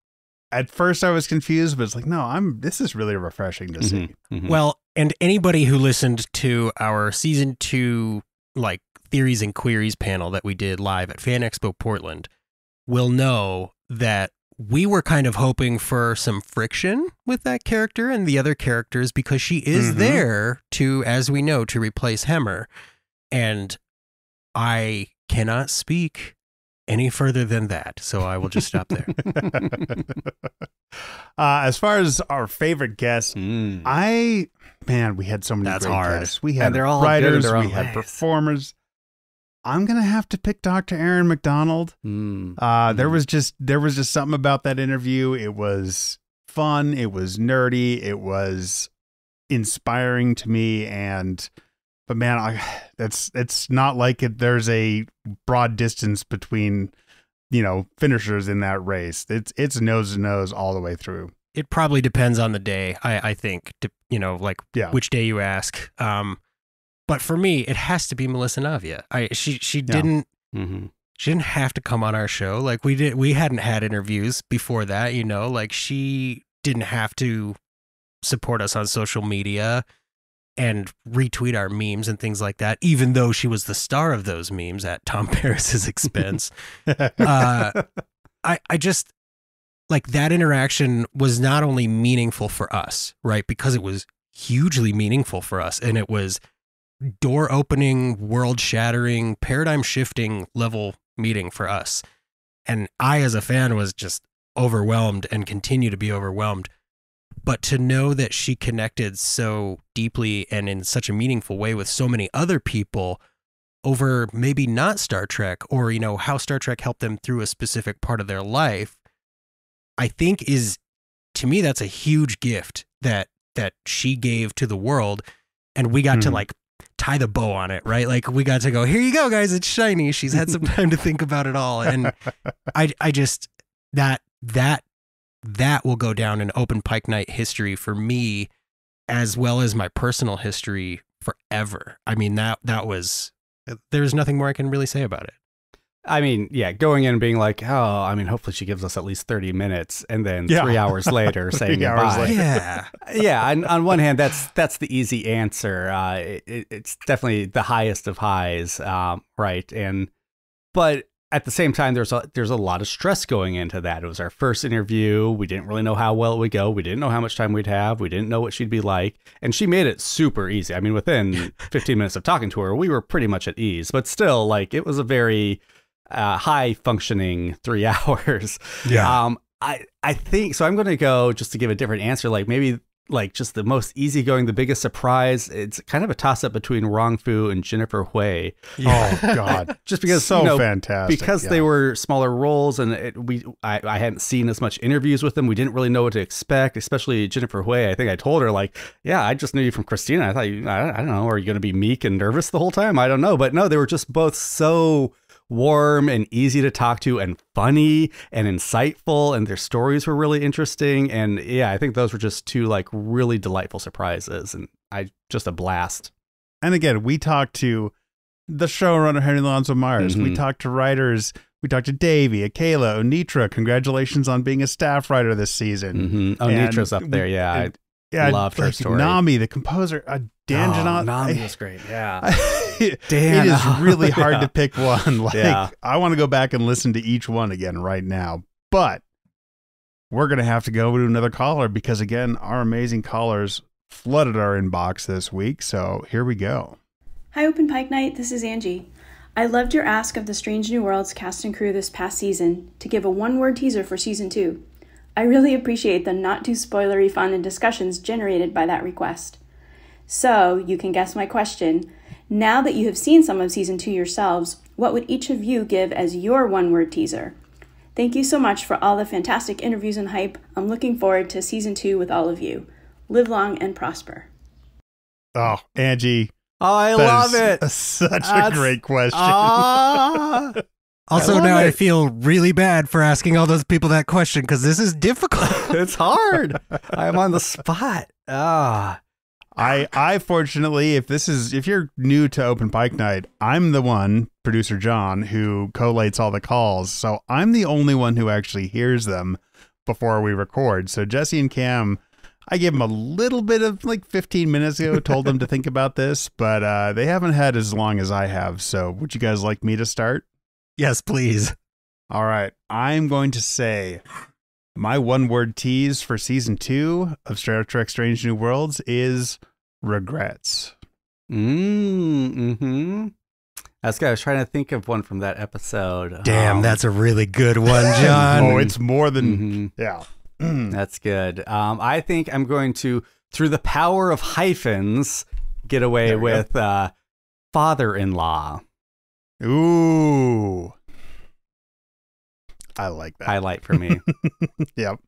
at first I was confused, but it's like, no, this is really refreshing to see. Mm-hmm. Well, and anybody who listened to our Season 2, like, Theories and Queries panel that we did live at Fan Expo Portland will know that we were kind of hoping for some friction with that character and the other characters because she is there to, as we know, to replace Hemmer. And I cannot speak any further than that, so I will just stop there. As far as our favorite guests, we had so many great guests. We had writers, we had performers. I'm gonna have to pick Dr. Aaron McDonald. There was just something about that interview. It was fun. It was nerdy. It was inspiring to me. But man, it's not like there's a broad distance between, finishers in that race. It's nose to nose all the way through. It probably depends on the day. I think, which day you ask. But for me, it has to be Melissa Navia. She didn't have to come on our show. Like we hadn't had interviews before that, she didn't have to support us on social media and retweet our memes and things like that, even though she was the star of those memes at Tom Paris's expense. I just like that interaction was not only meaningful for us, right? Because it was hugely meaningful for us, and it was door opening, world shattering, paradigm shifting level meeting for us. And I, as a fan, was just overwhelmed and continue to be overwhelmed. But to know that she connected so deeply and in such a meaningful way with so many other people over maybe not Star Trek, or, you know, how Star Trek helped them through a specific part of their life, I think is, to me, that's a huge gift that she gave to the world. And we got to like tie the bow on it, right? Like we got to go, here you go, guys. It's shiny. She's had some time to think about it all. And I just, that will go down in Open Pike Night history for me, as well as my personal history forever. I mean, that was, there's nothing more I can really say about it. I mean, yeah, going in and being like, oh, I mean, hopefully she gives us at least 30 minutes, and then 3 hours later saying goodbye. Yeah. Yeah, on one hand, that's the easy answer. It's definitely the highest of highs, right? But at the same time, there's a lot of stress going into that. It was our first interview. We didn't really know how well it would go. We didn't know how much time we'd have. We didn't know what she'd be like. And she made it super easy. I mean, within 15 minutes of talking to her, we were pretty much at ease. But still, like, it was a very high functioning 3 hours. Yeah. I think so. I'm going to go, just to give a different answer, like maybe like just the most easygoing, the biggest surprise. It's kind of a toss up between Rong Fu and Jennifer Hui. Oh God. Just because, so fantastic. Because they were smaller roles, and I hadn't seen as much interviews with them. We didn't really know what to expect, especially Jennifer Hui. I think I told her, like, yeah, I just knew you from Christina. I thought I don't know, are you going to be meek and nervous the whole time? I don't know. But no, they were just both so warm and easy to talk to and funny and insightful, and their stories were really interesting. And yeah, I think those were just two like really delightful surprises, and just a blast. And again, we talked to the showrunner, Henry Alonso Myers. We talked to writers. We talked to Davey, Akela, Onitra. Congratulations on being a staff writer this season. Onitra's up there. Yeah. I loved her story. Nami, the composer, Dan Janot. Nami was great. Yeah. Dan, it is really hard to pick one. Like, I want to go back and listen to each one again right now. But we're going to have to go to another caller because, again, our amazing callers flooded our inbox this week. So here we go. Hi, Open Pike Night. This is Angie. I loved your ask of the Strange New Worlds cast and crew this past season to give a one-word teaser for Season 2. I really appreciate the not-too-spoilery fun and discussions generated by that request. So, you can guess my question. Now that you have seen some of Season 2 yourselves, what would each of you give as your one-word teaser? Thank you so much for all the fantastic interviews and hype. I'm looking forward to Season 2 with all of you. Live long and prosper. Oh, Angie. Oh, I love it. Such a great question. Also, now I feel really bad for asking all those people that question because this is difficult. It's hard. I'm on the spot. I fortunately, if you're new to Open Pike Night, I'm the one, producer John, who collates all the calls. So I'm the only one who actually hears them before we record. So Jesse and Cam, I gave them a little bit of like 15 minutes ago, told them to think about this, but they haven't had as long as I have. So would you guys like me to start? Yes, please. All right. I'm going to say my one-word tease for Season 2 of Star Trek Strange New Worlds is regrets. I was trying to think of one from that episode. Damn, that's a really good one, John. Oh, it's more than... Yeah. That's good. I think I'm going to, through the power of hyphens, get away with father-in-law. Ooh. I like that. Highlight for me. Yep.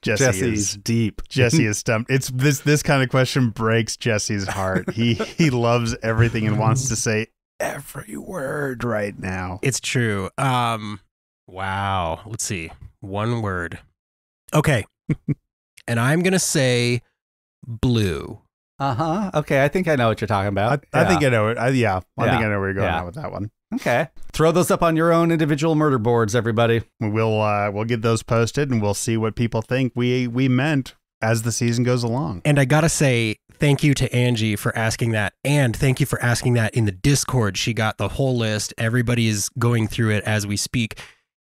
Jesse's deep. Jesse is stumped. It's this kind of question breaks Jesse's heart. He loves everything and wants to say every word right now. It's true. Wow. Let's see. One word. Okay. And I'm going to say blue. Okay, I think I know what you're talking about. I think I know it. I think I know where you're going with that one. Okay. Throw those up on your own individual murder boards, everybody. We'll get those posted and we'll see what people think we meant as the season goes along. And I got to say thank you to Angie for asking that, and thank you for asking that in the Discord. She got the whole list. Everybody is going through it as we speak.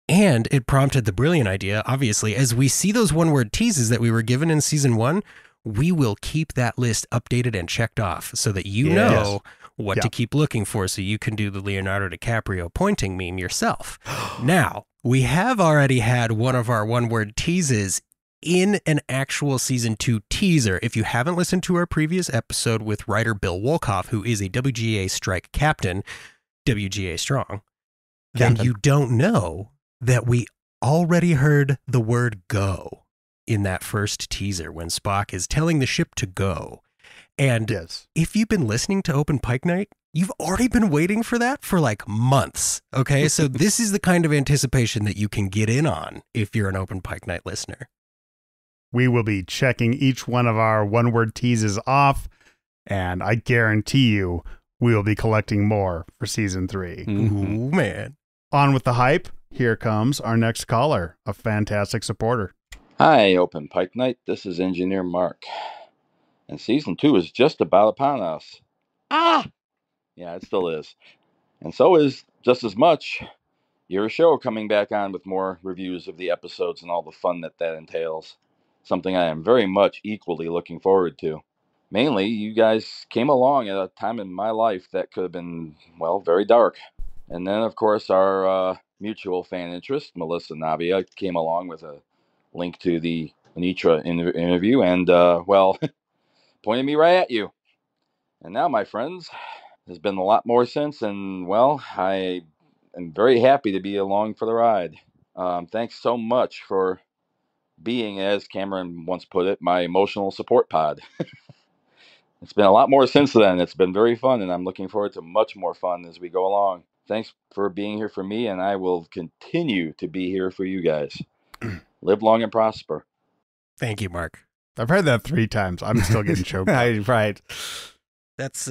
And it prompted the brilliant idea, obviously, as we see those one-word teases that we were given in Season 1, we will keep that list updated and checked off so that you know what to keep looking for, so you can do the Leonardo DiCaprio pointing meme yourself. Now, we have already had one of our one-word teases in an actual Season 2 teaser. If you haven't listened to our previous episode with writer Bill Wolkoff, who is a WGA strike captain, WGA Strong, then you don't know that we already heard the word go in that first teaser when Spock is telling the ship to go. And if you've been listening to Open Pike Night, you've already been waiting for that for like months. Okay. So this is the kind of anticipation that you can get in on if you're an Open Pike Night listener. We will be checking each one of our one-word teases off, and I guarantee you we will be collecting more for season 3. Ooh, man. On with the hype. Here comes our next caller, a fantastic supporter. Hi, Open Pike Night. This is Engineer Mark. And season 2 is just about upon us. Yeah, it still is. And so is, just as much, your show coming back on with more reviews of the episodes and all the fun that entails. Something I am very much equally looking forward to. Mainly, you guys came along at a time in my life that could have been, well, very dark. And then, of course, our mutual fan interest, Melissa Navia, came along with a link to the Anitra interview and, well, pointed me right at you. And now, my friends, there's been a lot more since, and, well, I am very happy to be along for the ride. Thanks so much for being, as Cameron once put it, my emotional support pod. It's been a lot more since then. It's been very fun, and I'm looking forward to much more fun as we go along. Thanks for being here for me, and I will continue to be here for you guys. Live long and prosper. Thank you, Mark. I've heard that 3 times. I'm still getting choked up. Right. That's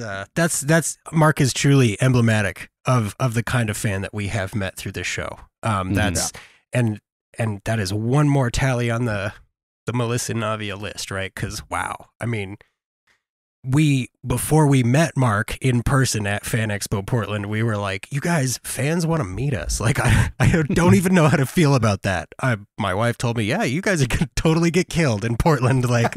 Mark is truly emblematic of the kind of fan that we have met through this show. And that is one more tally on the Melissa Navia list, right? Because wow, I mean, before we met Mark in person at Fan Expo Portland, we were like, you guys, fans want to meet us. Like, I don't even know how to feel about that. My wife told me, yeah, you guys are going to totally get killed in Portland. Like,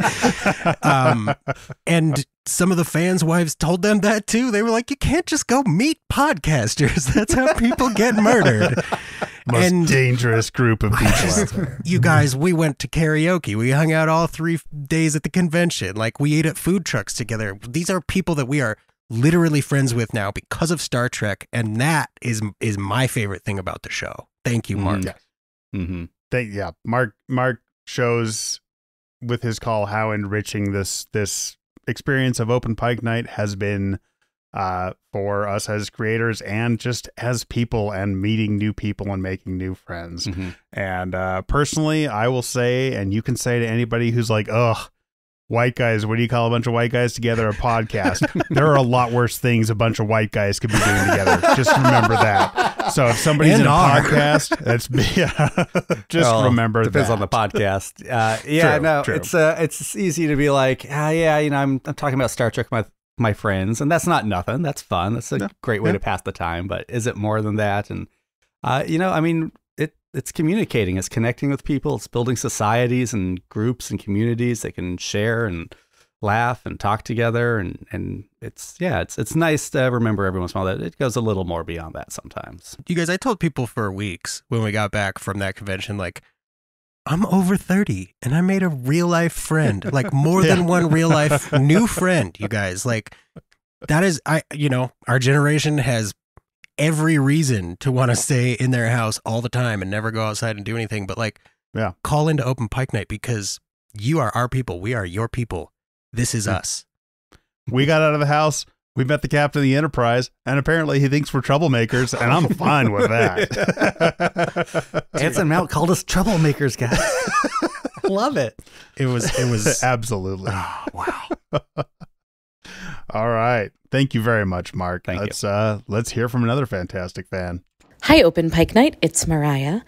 and some of the fans' wives told them that too. They were like, you can't just go meet podcasters. That's how people get murdered. Most dangerous group of people. You guys, we went to karaoke. We hung out all 3 days at the convention. Like, we ate at food trucks together. These are people that we are literally friends with now because of Star Trek, and that is my favorite thing about the show. Thank you, Mark. Mark shows with his call how enriching this experience of Open Pike Night has been for us as creators and just as people, and meeting new people and making new friends. And personally, I will say, and you can say to anybody who's like, ugh, white guys, what do you call a bunch of white guys together? A podcast. There are a lot worse things a bunch of white guys could be doing together. Just remember that. So if somebody's in a podcast, that's just remember depends that. on the podcast. True. It's easy to be like, I'm talking about Star Trek with my friends, and that's not nothing. That's fun. That's a great way to pass the time. But is it more than that? And it's communicating, it's connecting with people, it's building societies and groups and communities that can share and laugh and talk together, and it's nice to remember every once in a while that it goes a little more beyond that sometimes. You guys, I told people for weeks when we got back from that convention, like, I'm over 30 and I made a real life friend, like more than one real life new friend, you guys. Like, that is, our generation has every reason to want to stay in their house all the time and never go outside and do anything. But like, call into Open Pike Night because you are our people. We are your people. This is us. We got out of the house. We met the captain of the Enterprise, and apparently he thinks we're troublemakers, and I'm fine with that. Anson Mount called us troublemakers, guys. Love it. It was absolutely. Oh, wow. All right. Thank you very much, Mark. Thank you. Let's hear from another fantastic fan. Hi, Open Pike Night. It's Mariah.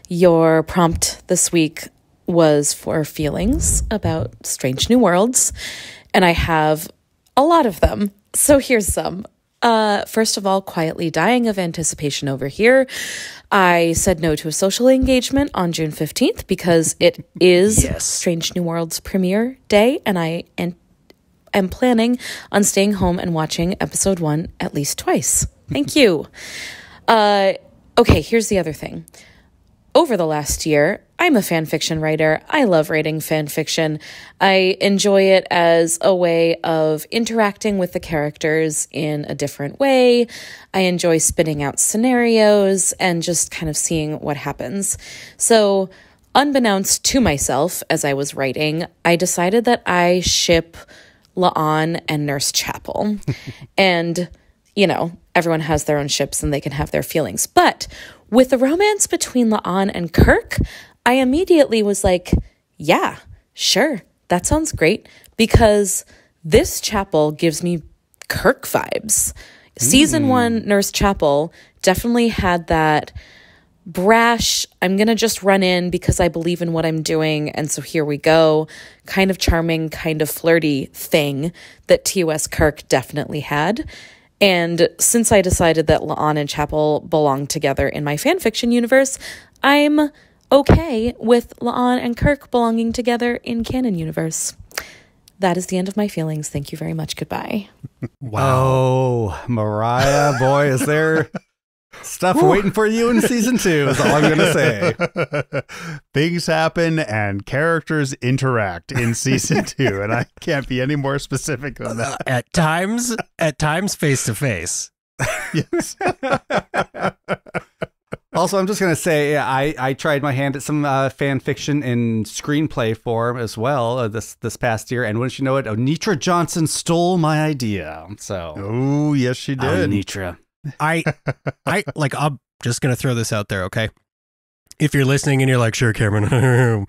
Your prompt this week was for feelings about Strange New Worlds, and I have a lot of them. So here's some. First of all, quietly dying of anticipation over here. I said no to a social engagement on June 15th because it is Strange New Worlds premiere day, and I am planning on staying home and watching episode 1 at least twice. Thank you. Okay, here's the other thing. Over the last year, I'm a fan fiction writer. I love writing fan fiction. I enjoy it as a way of interacting with the characters in a different way. I enjoy spinning out scenarios and just kind of seeing what happens. So, unbeknownst to myself as I was writing, I decided that I ship La'an and Nurse Chapel. And, you know, everyone has their own ships and they can have their feelings. But with the romance between La'an and Kirk, I immediately was like, yeah, sure, that sounds great, because this Chapel gives me Kirk vibes. Season 1 Nurse Chapel definitely had that brash, I'm going to just run in because I believe in what I'm doing, and so here we go, kind of charming, kind of flirty thing that TOS Kirk definitely had. And since I decided that La'an and Chapel belong together in my fanfiction universe, I'm okay with La'an and Kirk belonging together in canon universe. That is the end of my feelings. Thank you very much. Goodbye. Wow. Oh, Mariah, boy, is there stuff waiting for you in season 2 is all I'm going to say. Things happen and characters interact in season 2, and I can't be any more specific than that. At times face to face. Yes. Also, I'm just going to say, I tried my hand at some fan fiction in screenplay form as well this past year, and wouldn't you know it, Onitra Johnson stole my idea. So, oh yes, she did. Onitra. I'm just going to throw this out there, okay? If you're listening and you're like, sure, Cameron,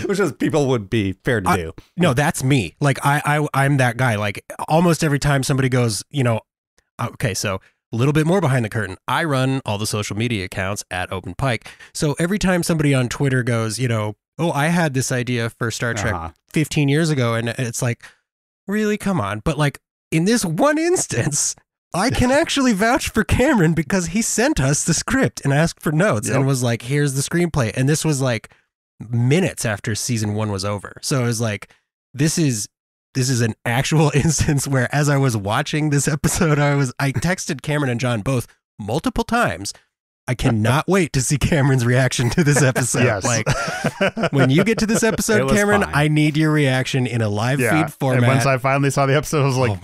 which is people would be fair to do. No, that's me. Like I'm that guy. Like almost every time somebody goes, you know, okay, so a little bit more behind the curtain. I run all the social media accounts at Open Pike. So every time somebody on Twitter goes, you know, oh, I had this idea for Star Trek 15 years ago, and it's like, really, come on. But like in this one instance, I can actually vouch for Cameron because he sent us the script and asked for notes and was like, here's the screenplay. And this was like minutes after season 1 was over. So it was like, this is an actual instance where as I was watching this episode, I texted Cameron and John both multiple times. I cannot wait to see Cameron's reaction to this episode. Yes. Like when you get to this episode, Cameron, fine. I need your reaction in a live feed format. And once I finally saw the episode, I was like,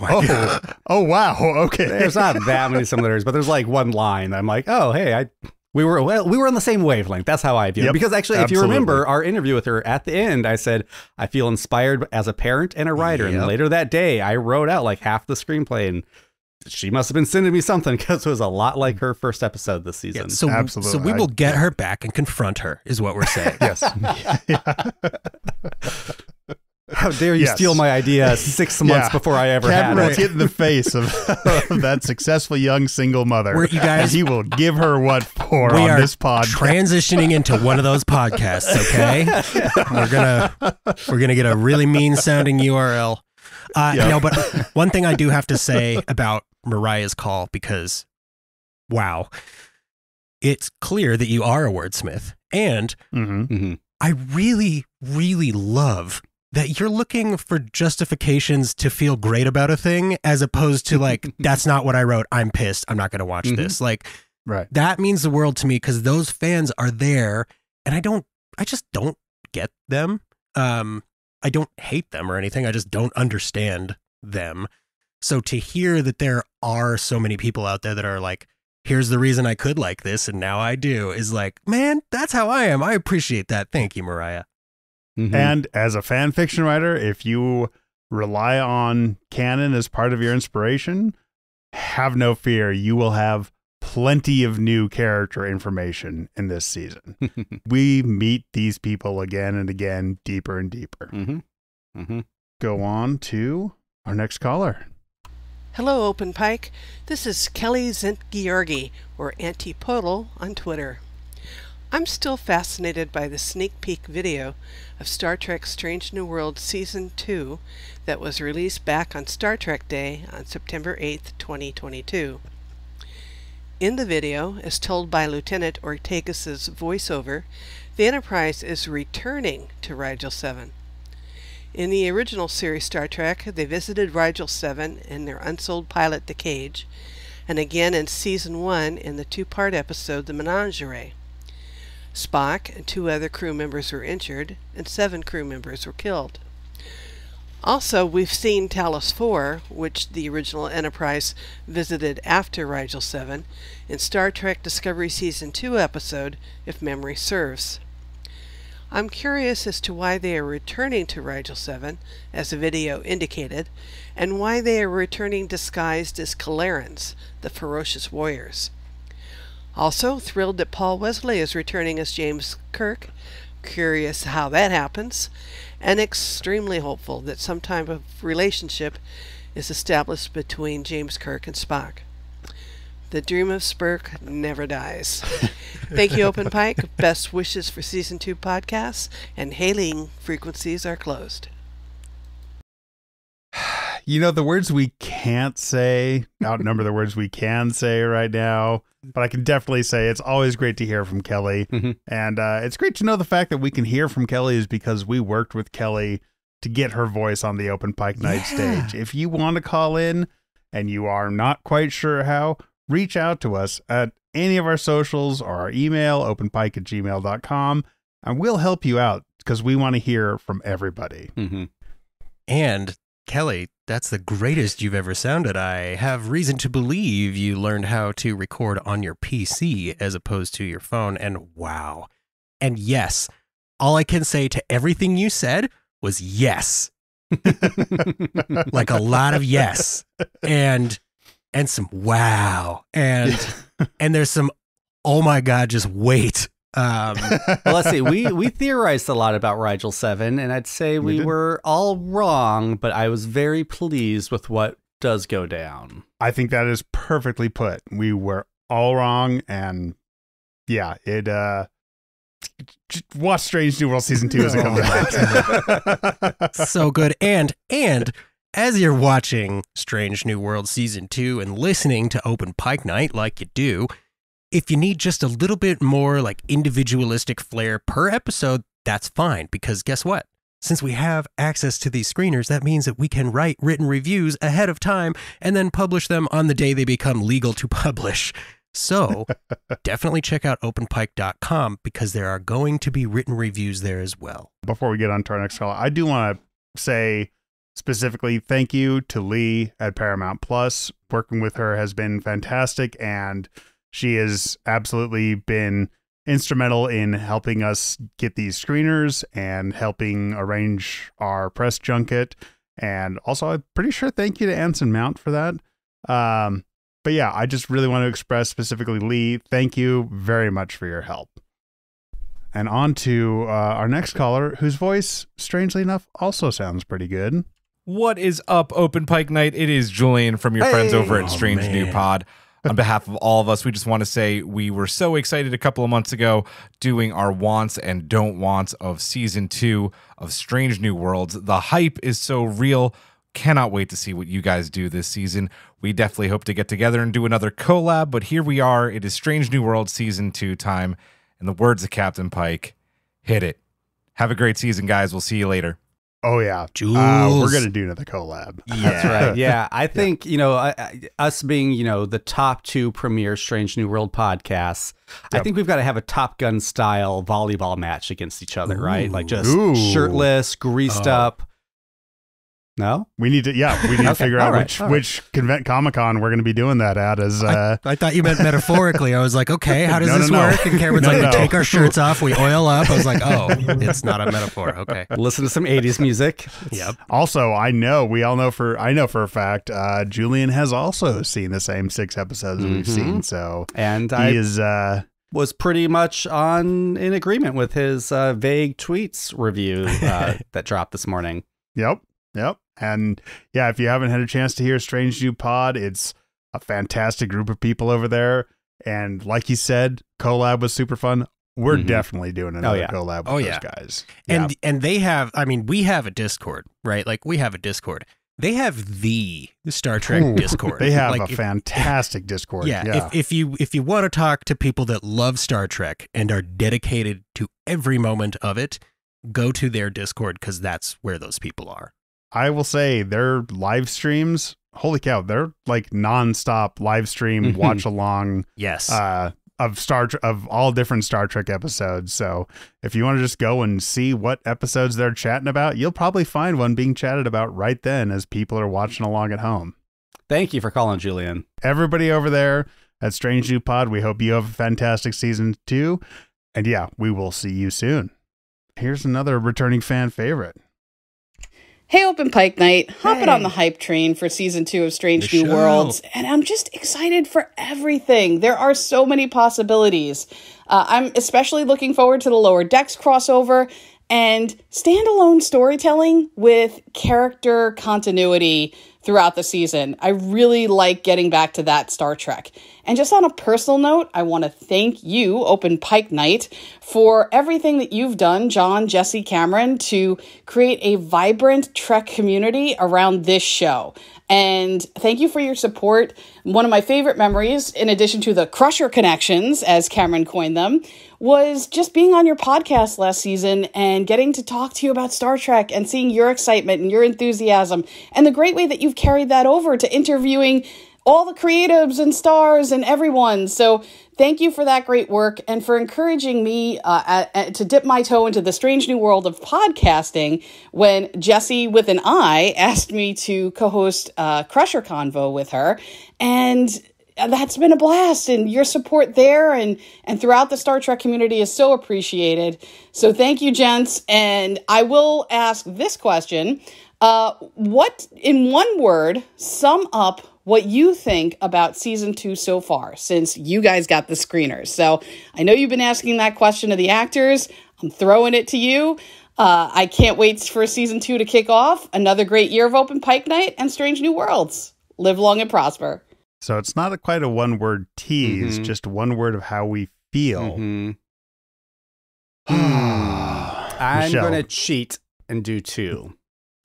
oh wow, okay. There's not that many similarities, but there's like one line. I'm like, oh, hey, we were on the same wavelength. That's how I view it. Because actually, if you remember our interview with her at the end, I said, I feel inspired as a parent and a writer. And later that day, I wrote out like half the screenplay, and she must have been sending me something because it was a lot like her first episode this season. So, absolutely. So we will get her back and confront her, is what we're saying. Yes. How dare you steal my idea 6 months before I ever had it? Get in the face of that successful young single mother. You guys, he will give her what for on this podcast. Transitioning into one of those podcasts, okay? We're gonna get a really mean sounding URL. No, but one thing I do have to say about Mariah's call, because wow, it's clear that you are a wordsmith, and I really, really love that you're looking for justifications to feel great about a thing, as opposed to like, that's not what I wrote, I'm pissed, I'm not going to watch this. Like, that means the world to me, because those fans are there, and I just don't get them. I don't hate them or anything, I just don't understand them. So to hear that there are so many people out there that are like, here's the reason I could like this, and now I do, is like, man, that's how I am. I appreciate that. Thank you, Mariah. And as a fan fiction writer, if you rely on canon as part of your inspiration, have no fear. You will have plenty of new character information in this season. We meet these people again and again, deeper and deeper. Go on to our next caller. Hello, Open Pike. This is Kelly Zent-Georgi, or Auntie Podal on Twitter. I'm still fascinated by the sneak peek video of Star Trek Strange New Worlds Season 2 that was released back on Star Trek Day on September 8th, 2022. In the video, as told by Lieutenant Ortegas' voiceover, the Enterprise is returning to Rigel 7. In the original series Star Trek, they visited Rigel 7 in their unsold pilot The Cage, and again in Season 1 in the two-part episode The Menagerie. Spock and 2 other crew members were injured, and 7 crew members were killed. Also, we've seen Talos 4, which the original Enterprise visited after Rigel 7, in Star Trek Discovery Season 2 episode, If Memory Serves. I'm curious as to why they are returning to Rigel 7, as the video indicated, and why they are returning disguised as Kalerans, the ferocious warriors. Also, thrilled that Paul Wesley is returning as James Kirk, curious how that happens, and extremely hopeful that some type of relationship is established between James Kirk and Spock. The dream of Spock never dies. Thank you, Open Pike. Best wishes for Season 2 podcasts, and hailing frequencies are closed. You know, the words we can't say outnumber the words we can say right now. But I can definitely say it's always great to hear from Kelly. And it's great to know the fact that we can hear from Kelly is because we worked with Kelly to get her voice on the Open Pike Night Stage. If you want to call in and you are not quite sure how, reach out to us at any of our socials or our email, openpike@gmail.com, and we'll help you out because we want to hear from everybody. And Kelly, that's the greatest you've ever sounded. I have reason to believe you learned how to record on your PC as opposed to your phone, and wow. And yes, all I can say to everything you said was yes. Like a lot of yes. And some wow. And there's some, oh my God, just wait. Well, let's see. We theorized a lot about Rigel 7, and I'd say we were all wrong, but I was very pleased with what does go down. I think that is perfectly put. We were all wrong, and yeah, watch Strange New World Season 2 as it comes out. So good. And as you're watching Strange New World Season 2 and listening to Open Pike Night like you do, if you need just a little bit more like individualistic flair per episode, that's fine, because guess what? Since we have access to these screeners, that means that we can write written reviews ahead of time and then publish them on the day they become legal to publish. So definitely check out openpike.com because there are going to be written reviews there as well. Before we get on to our next call, I do want to say specifically thank you to Lee at Paramount Plus. Working with her has been fantastic, and she has absolutely been instrumental in helping us get these screeners and helping arrange our press junket. And also, I'm pretty sure thank you to Anson Mount for that. But yeah, I just really want to express specifically, Lee, thank you very much for your help. And on to our next caller, whose voice, strangely enough, also sounds pretty good. What is up, Open Pike Night? It is Julian from your friends over at Strange New Pod. On behalf of all of us, we just want to say we were so excited a couple of months ago doing our wants and don't wants of Season 2 of Strange New Worlds. The hype is so real. Cannot wait to see what you guys do this season. We definitely hope to get together and do another collab, but here we are. It is Strange New Worlds Season 2 time. In the words of Captain Pike, hit it. Have a great season, guys. We'll see you later. Oh, yeah. We're going to do another collab. Yeah. That's right. Yeah. I think, us being, the top 2 premier Strange New World podcasts, I think we've got to have a Top Gun style volleyball match against each other, right? Like just shirtless, greased up. No? We need to to figure out which Comic-Con we're going to be doing that at. I thought you meant metaphorically. I was like, okay, how does this work? And Cameron's we take our shirts off, we oil up. I was like, oh, it's not a metaphor. Okay. Listen to some 80s music. Yep. Also, I know for a fact, Julian has also seen the same 6 episodes we've seen. So, and he was pretty much in agreement with his vague tweets review that dropped this morning. Yep. And yeah, if you haven't had a chance to hear Strange New Pod, it's a fantastic group of people over there. And like you said, collab was super fun. We're definitely doing another collab with those guys. And they have, we have a Discord, right? Like we have a Discord. They have the Star Trek Discord. They have a fantastic Discord. Yeah. If you want to talk to people that love Star Trek and are dedicated to every moment of it, go to their Discord because that's where those people are. I will say their live streams, holy cow, they're like nonstop live stream watch along. Yes. of all different Star Trek episodes. So if you want to just go and see what episodes they're chatting about, you'll probably find one being chatted about right then as people are watching along at home. Thank you for calling, Julian. Everybody over there at Strange New Pod, we hope you have a fantastic season 2. And yeah, we will see you soon. Here's another returning fan favorite. Hey, Open Pike Night, hopping on the hype train for season 2 of Strange New Worlds, and I'm just excited for everything. There are so many possibilities. I'm especially looking forward to the Lower Decks crossover and standalone storytelling with character continuity throughout the season. I really like getting back to that Star Trek. And just on a personal note, I want to thank you, Open Pike Night, for everything that you've done, John, Jesse, Cameron, to create a vibrant Trek community around this show. And thank you for your support. One of my favorite memories, in addition to the Crusher connections, as Cameron coined them, was just being on your podcast last season and getting to talk to you about Star Trek and seeing your excitement and your enthusiasm and the great way that you've carried that over to interviewing all the creatives and stars and everyone. So thank you for that great work and for encouraging me to dip my toe into the strange new world of podcasting when Jessie with an I asked me to co-host Crusher Convo with her. And that's been a blast, and your support there and throughout the Star Trek community is so appreciated. So thank you, gents. And I will ask this question. What, in one word, sum up what you think about season 2 so far, since you guys got the screeners? So I know you've been asking that question to the actors. I'm throwing it to you. I can't wait for season 2 to kick off. Another great year of Open Pike Night and Strange New Worlds. Live long and prosper. So it's not quite a one-word tease, just one word of how we feel. I'm going to cheat and do 2.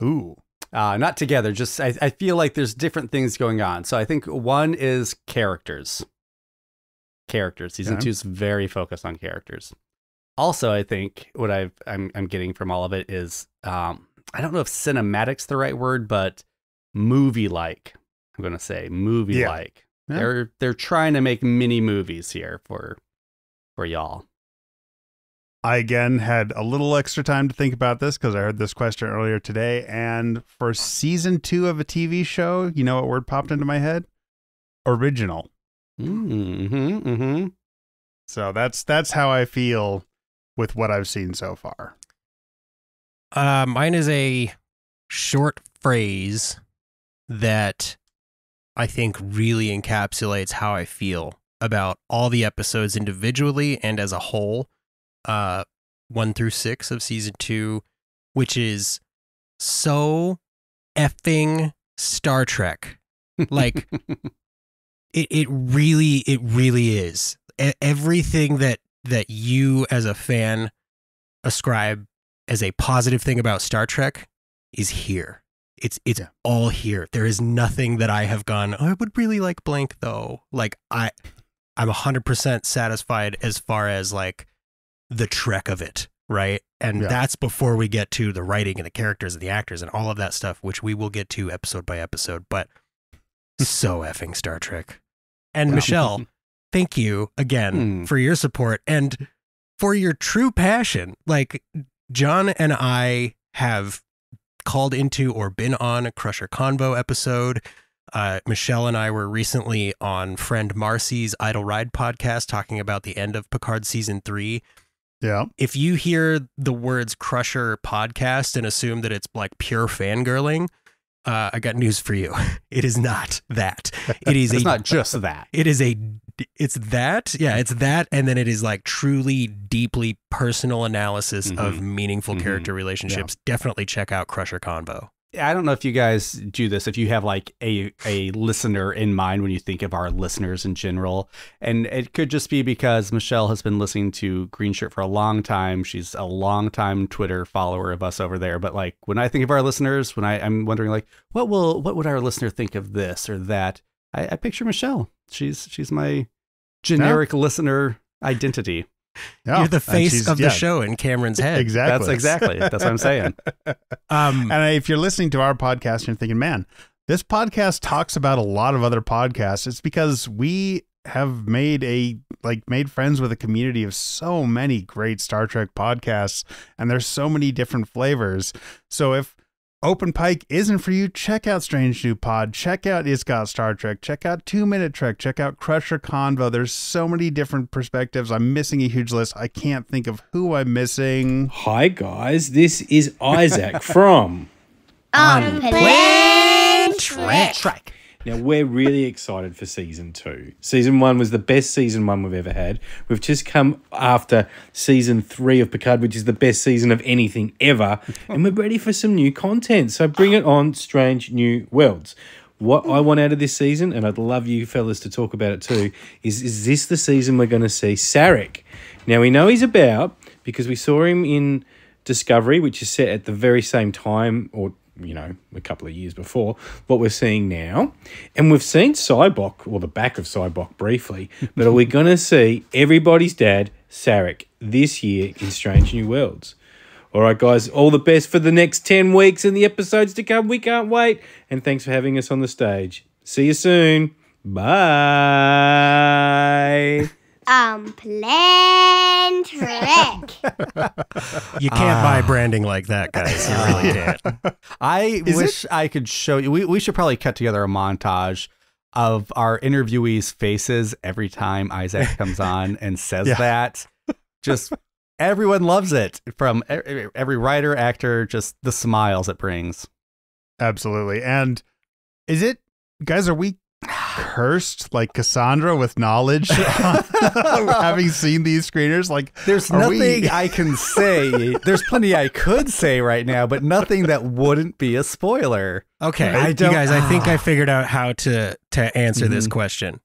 Ooh. Not together, just I feel like there's different things going on. So I think 1 is characters. Season 2 is very focused on characters. Also, I think what I'm getting from all of it is, I don't know if cinematic's the right word, but movie-like. I'm going to say movie-like. Yeah. They're trying to make mini movies here for y'all. I, again, had a little extra time to think about this because I heard this question earlier today. And for season 2 of a TV show, you know what word popped into my head? Original. So that's how I feel with what I've seen so far. Mine is a short phrase that I think really encapsulates how I feel about all the episodes individually and as a whole. 1 through 6 of season 2, which is so effing Star Trek. Like it really is. Everything that you as a fan ascribe as a positive thing about Star Trek is here. It's all here. There is nothing that I have gone, oh, I would really like blank though. Like I'm 100% satisfied as far as like the Trek of it, right? And that's before we get to the writing and the characters and the actors and all of that stuff, which we will get to episode by episode, but so effing Star Trek. And Michelle, thank you again for your support and for your true passion. Like John and I have called into or been on a Crusher Convo episode. Michelle and I were recently on friend Marcy's Idle Ride podcast talking about the end of Picard season 3. Yeah. If you hear the words Crusher podcast and assume that it's like pure fangirling, I got news for you. It is not that. It is it's not just that. It's that. Yeah, it's that. And then it is like truly deeply personal analysis of meaningful character relationships. Yeah. Definitely check out Crusher Convo. I don't know if you guys do this, if you have like a listener in mind when you think of our listeners in general. And it could just be because Michelle has been listening to Green Shirt for a long time. She's a long time Twitter follower of us over there. But like when I think of our listeners, when I'm wondering like, what would our listener think of this or that? I picture Michelle. She's my generic listener identity. Yeah, you're the face of the show in Cameron's head. Exactly. That's what I'm saying. And if you're listening to our podcast and you're thinking, man, this podcast talks about a lot of other podcasts, it's because we have made friends with a community of so many great Star Trek podcasts, and there's so many different flavors. So if Open Pike isn't for you, check out Strange New Pod, check out It's Got Star Trek, check out 2 Minute Trek, check out Crusher Convo. There's so many different perspectives. I'm missing a huge list. I can't think of who I'm missing. Hi guys, this is Isaac from OPN Trek. Now, we're really excited for Season 2. Season 1 was the best Season 1 we've ever had. We've just come after Season 3 of Picard, which is the best season of anything ever, and we're ready for some new content. So bring it on, Strange New Worlds. What I want out of this season, and I'd love you fellas to talk about it too, is this the season we're going to see Sarek? Now, we know he's about, because we saw him in Discovery, which is set at the very same time, or a couple of years before, what we're seeing now. And we've seen Cybok, or the back of Cybok briefly, but are we going to see everybody's dad, Sarek, this year in Strange New Worlds? All right, guys, all the best for the next 10 weeks and the episodes to come. We can't wait. And thanks for having us on the stage. See you soon. Bye. Plan Trek. You can't buy branding like that, guys. You really can't. I wish I could show you. We should probably cut together a montage of our interviewees' faces every time Isaac comes on and says that. Just everyone loves it. From every writer, actor, just the smiles it brings. Absolutely. And is it, guys, are we cursed like Cassandra with knowledge having seen these screeners? Like, there's nothing I can say. There's plenty I could say right now, but nothing that wouldn't be a spoiler. Okay, you guys, I think I figured out how to answer this question.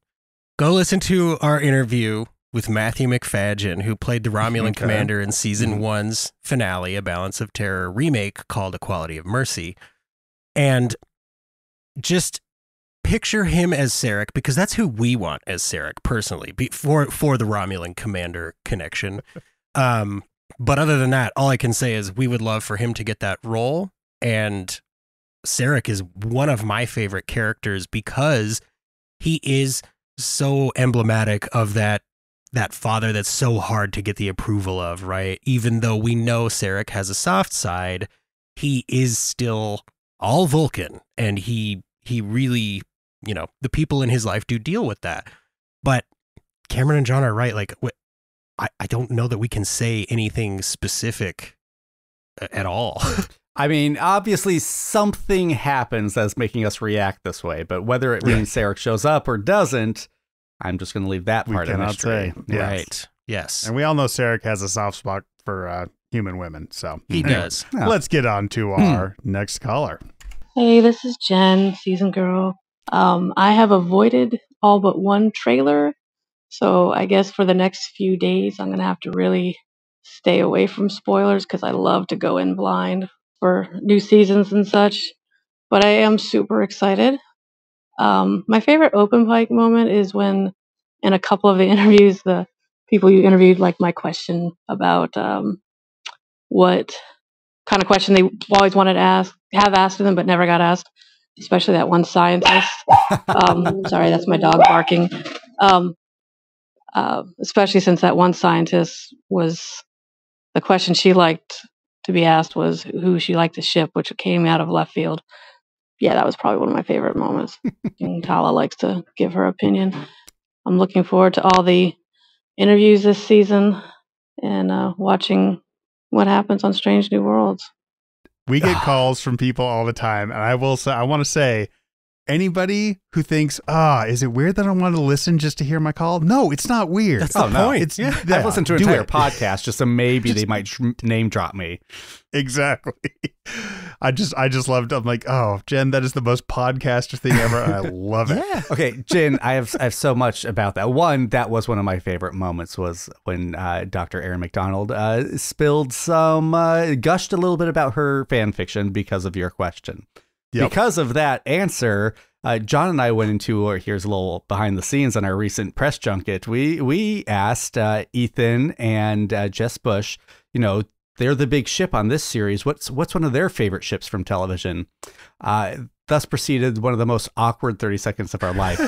Go listen to our interview with Matthew McFadgen, who played the Romulan commander in season 1's finale, A Balance of Terror remake called Equality of Mercy, and just picture him as Sarek, because that's who we want as Sarek personally, for the Romulan commander connection. But other than that, all I can say is we would love for him to get that role. And Sarek is one of my favorite characters because he is so emblematic of that father that's so hard to get the approval of, right? Even though we know Sarek has a soft side, he is still all Vulcan, and he really, the people in his life do deal with that. But Cameron and John are right. Like, I don't know that we can say anything specific at all. I mean, obviously something happens that's making us react this way, but whether it means Sarek shows up or doesn't, I'm just going to leave that part of the mystery. Yes. Right. Yes. And we all know Sarek has a soft spot for human women. So he does. Let's get on to our next caller. Hey, this is Jen, Season Girl. I have avoided all but one trailer, so I guess for the next few days I'm going to have to really stay away from spoilers because I love to go in blind for new seasons and such, but I am super excited. My favorite Open Pike moment is when, in a couple of the interviews, the people you interviewed, like my question about what kind of question they always wanted to have asked them but never got asked, especially that one scientist. Sorry, that's my dog barking. Especially since that one scientist was, the question she liked to be asked was who she liked to ship, which came out of left field. Yeah, that was probably one of my favorite moments. Tala likes to give her opinion. I'm looking forward to all the interviews this season and watching what happens on Strange New Worlds. We get calls from people all the time, and I want to say, anybody who thinks, is it weird that I want to listen just to hear my call? No, it's not weird. That's the point. It's, I've listened to an entire podcast just so maybe they might name drop me. Exactly. I just loved. I'm like, oh, Jen, that is the most podcaster thing ever. And I love it. Yeah. Okay, Jen, I have so much about that. One, that was one of my favorite moments was when Dr. Erin McDonald spilled gushed a little bit about her fan fiction because of your question. Yep. Because of that answer, John and I went into, or here's a little behind the scenes on our recent press junket. We asked Ethan and Jess Bush, they're the big ship on this series. What's one of their favorite ships from television? The thus proceeded one of the most awkward 30 seconds of our life,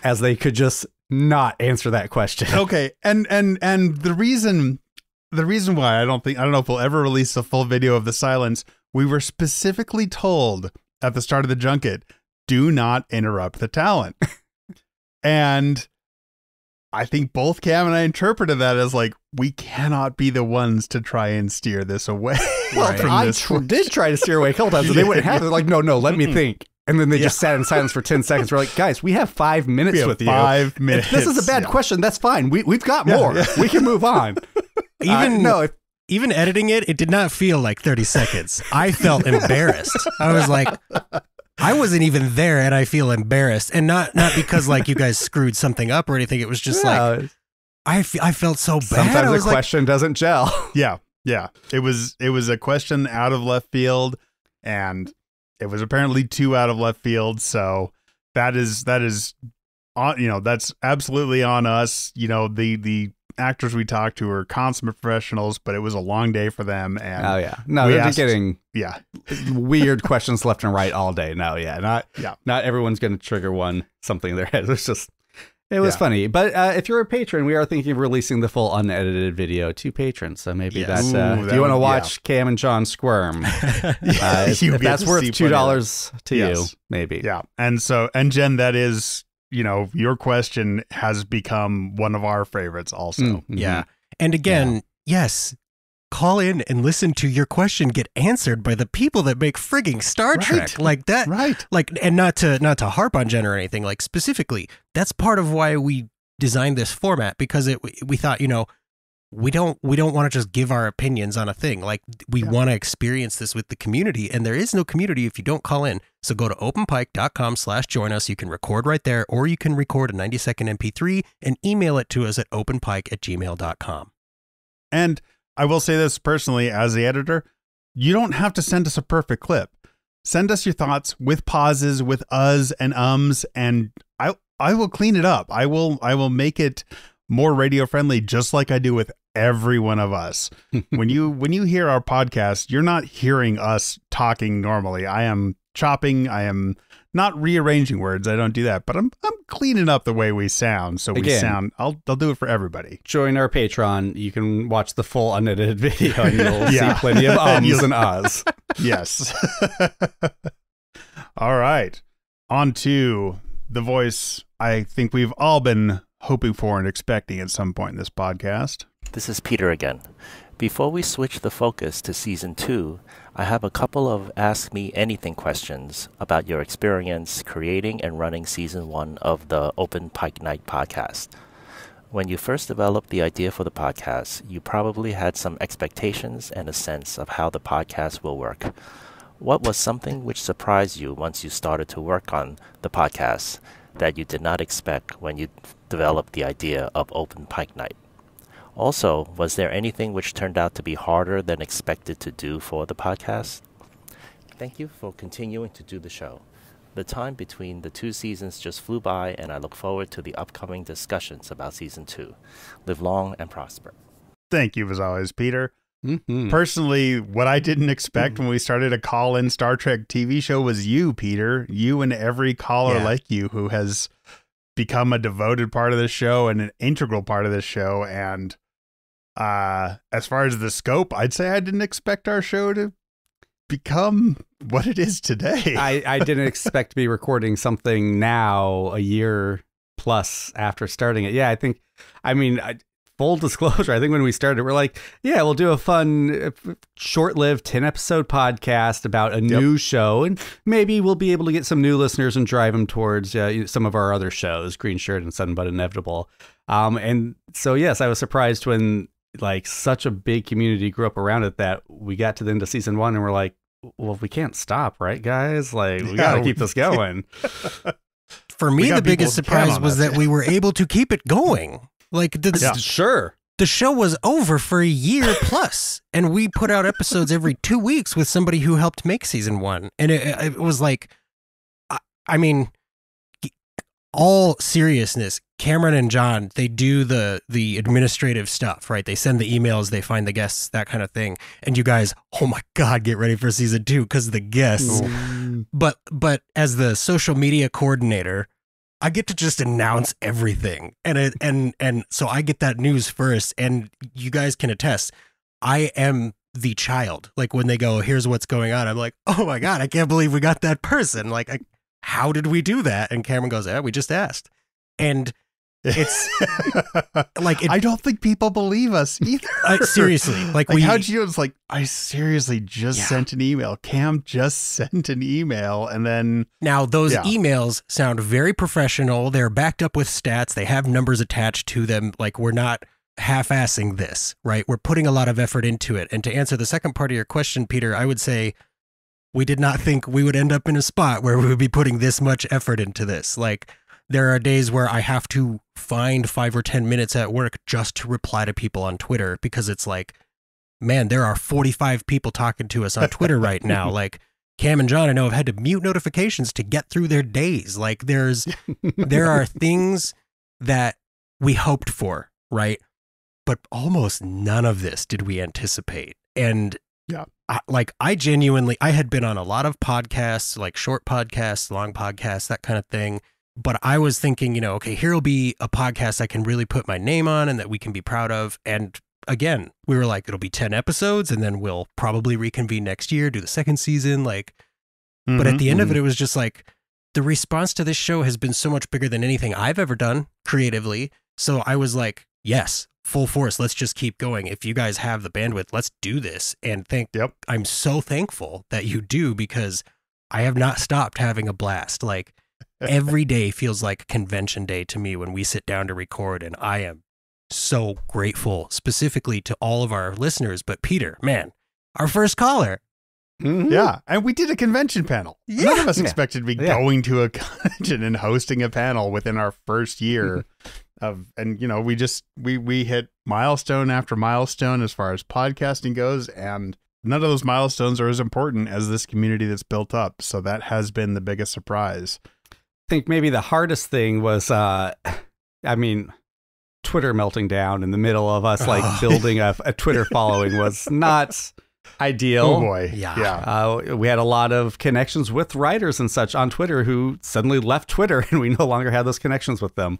as they could just not answer that question. Okay, and the reason why I don't know if we'll ever release a full video of the silence. We were specifically told at the start of the junket, do not interrupt the talent. And I think both Cam and I interpreted that as like, we cannot be the ones to try and steer this away. Well, I did try to steer away a couple times, and they wouldn't have it. They're like, no, let me think. And then they just sat in silence for 10 seconds. We're like, guys, we have 5 minutes with you. 5 minutes. If this is a bad question, that's fine. We've got more. Yeah. We can move on. Even editing it did not feel like 30 seconds. I felt embarrassed. I was like, I wasn't even there and I feel embarrassed. And not because like you guys screwed something up or anything. It was just like, I felt so bad. Sometimes a question doesn't gel. Yeah. It was a question out of left field, and it was apparently 2 out of left field. So that is on, that's absolutely on us. The actors we talked to are consummate professionals, but it was a long day for them. And they're just getting weird questions left and right all day. Not everyone's going to trigger something in their head. It was funny. But if you're a patron, we are thinking of releasing the full unedited video to patrons. So maybe if you want to watch Cam and John squirm, if that's worth $2 to you, maybe. Yeah. And Jen, that is, your question has become one of our favorites also. Mm-hmm. Yeah. And again, yes, call in and listen to your question get answered by the people that make frigging Star Trek like that. Right. Like, and not to harp on Jen or anything, like specifically, that's part of why we designed this format, because we thought, we don't want to just give our opinions on a thing. Like, we want to experience this with the community, and there is no community if you don't call in. So go to openpike.com/join us. You can record right there, or you can record a 90-second MP3 and email it to us at openpike@gmail.com. And I will say this personally, as the editor, you don't have to send us a perfect clip. Send us your thoughts with pauses, with uhs and ums, and I will clean it up. I will make it more radio friendly, just like I do with every one of us. When you hear our podcast, you're not hearing us talking normally. I am chopping. I am not rearranging words. I don't do that, but I'm cleaning up the way we sound. So I'll do it for everybody. Join our Patreon. You can watch the full unedited video and you'll see plenty of ums and ahs. Yes. All right. On to the voice I think we've all been hoping for and expecting at some point in this podcast. This is Peter again. Before we switch the focus to Season 2, I have a couple of Ask Me Anything questions about your experience creating and running Season 1 of the Open Pike Night podcast. When you first developed the idea for the podcast, you probably had some expectations and a sense of how the podcast will work. What was something which surprised you once you started to work on the podcast that you did not expect when you developed the idea of Open Pike Night? Also, was there anything which turned out to be harder than expected to do for the podcast? Thank you for continuing to do the show. The time between the 2 seasons just flew by, and I look forward to the upcoming discussions about Season 2. Live long and prosper. Thank you, as always, Peter. Mm-hmm. Personally, what I didn't expect when we started a call-in Star Trek TV show was you, Peter. You and every caller like you who has become a devoted part of the show and an integral part of the show. And as far as the scope, I'd say I didn't expect our show to become what it is today. I didn't expect to be recording something now a year plus after starting it. Yeah, full disclosure, I think when we started, we're like, we'll do a fun, short-lived 10-episode podcast about a new show, and maybe we'll be able to get some new listeners and drive them towards some of our other shows, Green Shirt and Sudden But Inevitable. And so, yes, I was surprised when such a big community grew up around it that we got to the end of Season 1 and we're like, well, we can't stop, right, guys? We got to keep this going. For me, the biggest surprise was that we were able to keep it going. Sure. The show was over for a year plus, and we put out episodes every 2 weeks with somebody who helped make Season 1. And it was like, all seriousness, Cameron and John, they do the administrative stuff, right? They send the emails, they find the guests, that kind of thing. And you guys, oh my God, get ready for season 2 because of the guests. But as the social media coordinator, I get to just announce everything. And so I get that news first, and you guys can attest. I am the child. Like when they go, here's what's going on, I'm like, oh my God, I can't believe we got that person. Like, how did we do that? And Cameron goes, we just asked. And it's like I don't think people believe us either. Seriously, like how'd you? It's like I seriously just sent an email. Cam just sent an email, and then now those emails sound very professional. They're backed up with stats. They have numbers attached to them. Like we're not half-assing this, right? We're putting a lot of effort into it. And to answer the second part of your question, Peter, I would say we did not think we would end up in a spot where we would be putting this much effort into this. Like. There are days where I have to find 5 or 10 minutes at work just to reply to people on Twitter because it's like, man, there are 45 people talking to us on Twitter right now. Like Cam and John, I know, have had to mute notifications to get through their days. Like there are things that we hoped for, right? But almost none of this did we anticipate. And I genuinely, I had been on a lot of podcasts, like short podcasts, long podcasts, that kind of thing. But I was thinking, okay, here will be a podcast I can really put my name on and that we can be proud of. And again, we were like, it'll be 10 episodes and then we'll probably reconvene next year, do the second season. But at the end of it, it was just like the response to this show has been so much bigger than anything I've ever done creatively. So I was like, yes, full force. Let's just keep going. If you guys have the bandwidth, let's do this. And I'm so thankful that you do because I have not stopped having a blast. Like, every day feels like convention day to me when we sit down to record, and I am so grateful specifically to all of our listeners. But Peter, man, our first caller. Yeah, and we did a convention panel. None of us expected to be going to a convention and hosting a panel within our first year we hit milestone after milestone as far as podcasting goes, and none of those milestones are as important as this community that's built up. So that has been the biggest surprise. I think maybe the hardest thing was, Twitter melting down in the middle of us, building a Twitter following was not ideal. Oh boy. Yeah. We had a lot of connections with writers and such on Twitter who suddenly left Twitter and we no longer had those connections with them.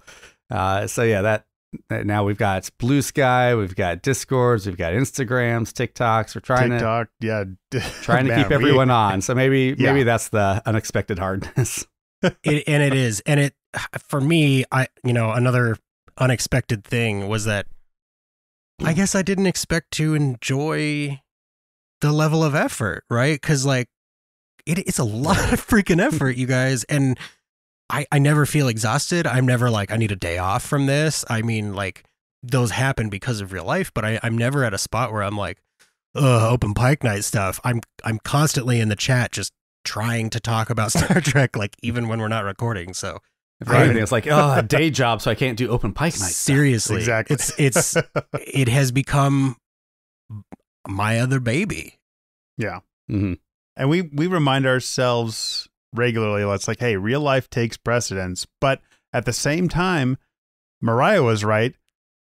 Now we've got Blue Sky, we've got Discords, we've got Instagrams, TikToks. We're trying to keep everyone on. So maybe that's the unexpected hardness. It is. And for me, another unexpected thing was that I guess I didn't expect to enjoy the level of effort, right? Because it's a lot of freaking effort, you guys. And I never feel exhausted. I'm never like, I need a day off from this. I mean, those happen because of real life, but I'm never at a spot where I'm like, Open Pike Night stuff. I'm constantly in the chat just trying to talk about Star Trek, even when we're not recording. So it's like, a day job, so I can't do Open Pike Night. Seriously, exactly. It has become my other baby. Yeah, and we remind ourselves regularly. It's like, hey, real life takes precedence, but at the same time, Mariah was right.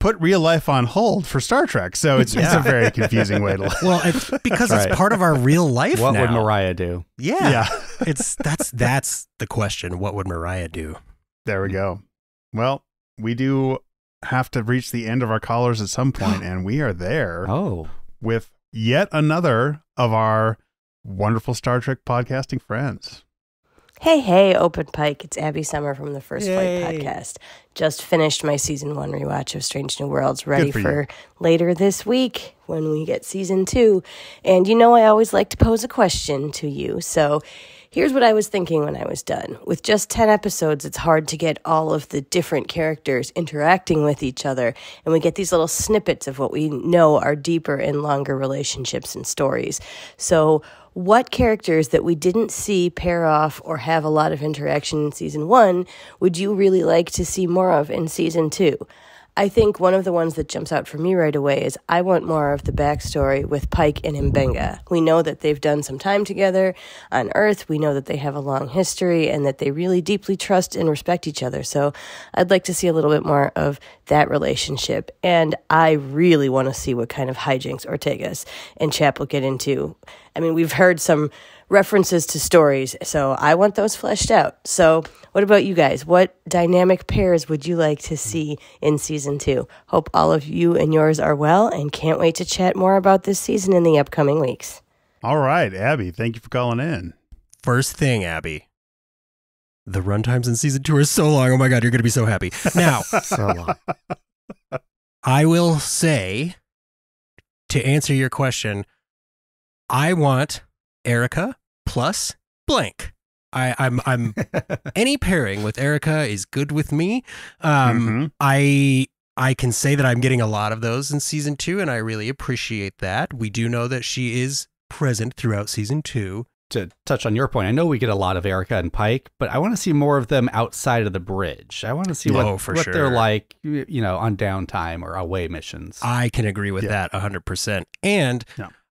Put real life on hold for Star Trek. So it's a very confusing way to look. Well, it's because it's part of our real life. What now. would Mariah do? Yeah. That's the question. What would Mariah do? There we go. Well, we do have to reach the end of our callers at some point, and we are there with yet another of our wonderful Star Trek podcasting friends. Hey, Open Pike. It's Abby Summer from the First Flight podcast. Just finished my season 1 rewatch of Strange New Worlds, ready for later this week when we get season 2. And I always like to pose a question to you. So here's what I was thinking when I was done. With just 10 episodes, it's hard to get all of the different characters interacting with each other. And we get these little snippets of what we know are deeper and longer relationships and stories. So what characters that we didn't see pair off or have a lot of interaction in season 1 would you really like to see more of in season 2? I think one of the ones that jumps out for me right away is I want more of the backstory with Pike and Mbenga. We know that they've done some time together on Earth. We know that they have a long history and that they really deeply trust and respect each other. So I'd like to see a little bit more of that relationship. And I really want to see what kind of hijinks Ortegas and Chap will get into. I mean, we've heard some references to stories, so I want those fleshed out. So what about you guys? What dynamic pairs would you like to see in season 2? Hope all of you and yours are well, and can't wait to chat more about this season in the upcoming weeks. All right, Abby, thank you for calling in. First thing, Abby, the runtimes in season 2 are so long. Oh my God, you're going to be so happy. Now, So long. I will say, to answer your question, I want Erica plus blank. I'm any pairing with Erica is good with me. I can say that I'm getting a lot of those in season 2, and I really appreciate that. We do know that she is present throughout season 2. To touch on your point, I know we get a lot of Erica and Pike, but I want to see more of them outside of the bridge. I want to see what they're like, on downtime or away missions. I can agree with that 100%. And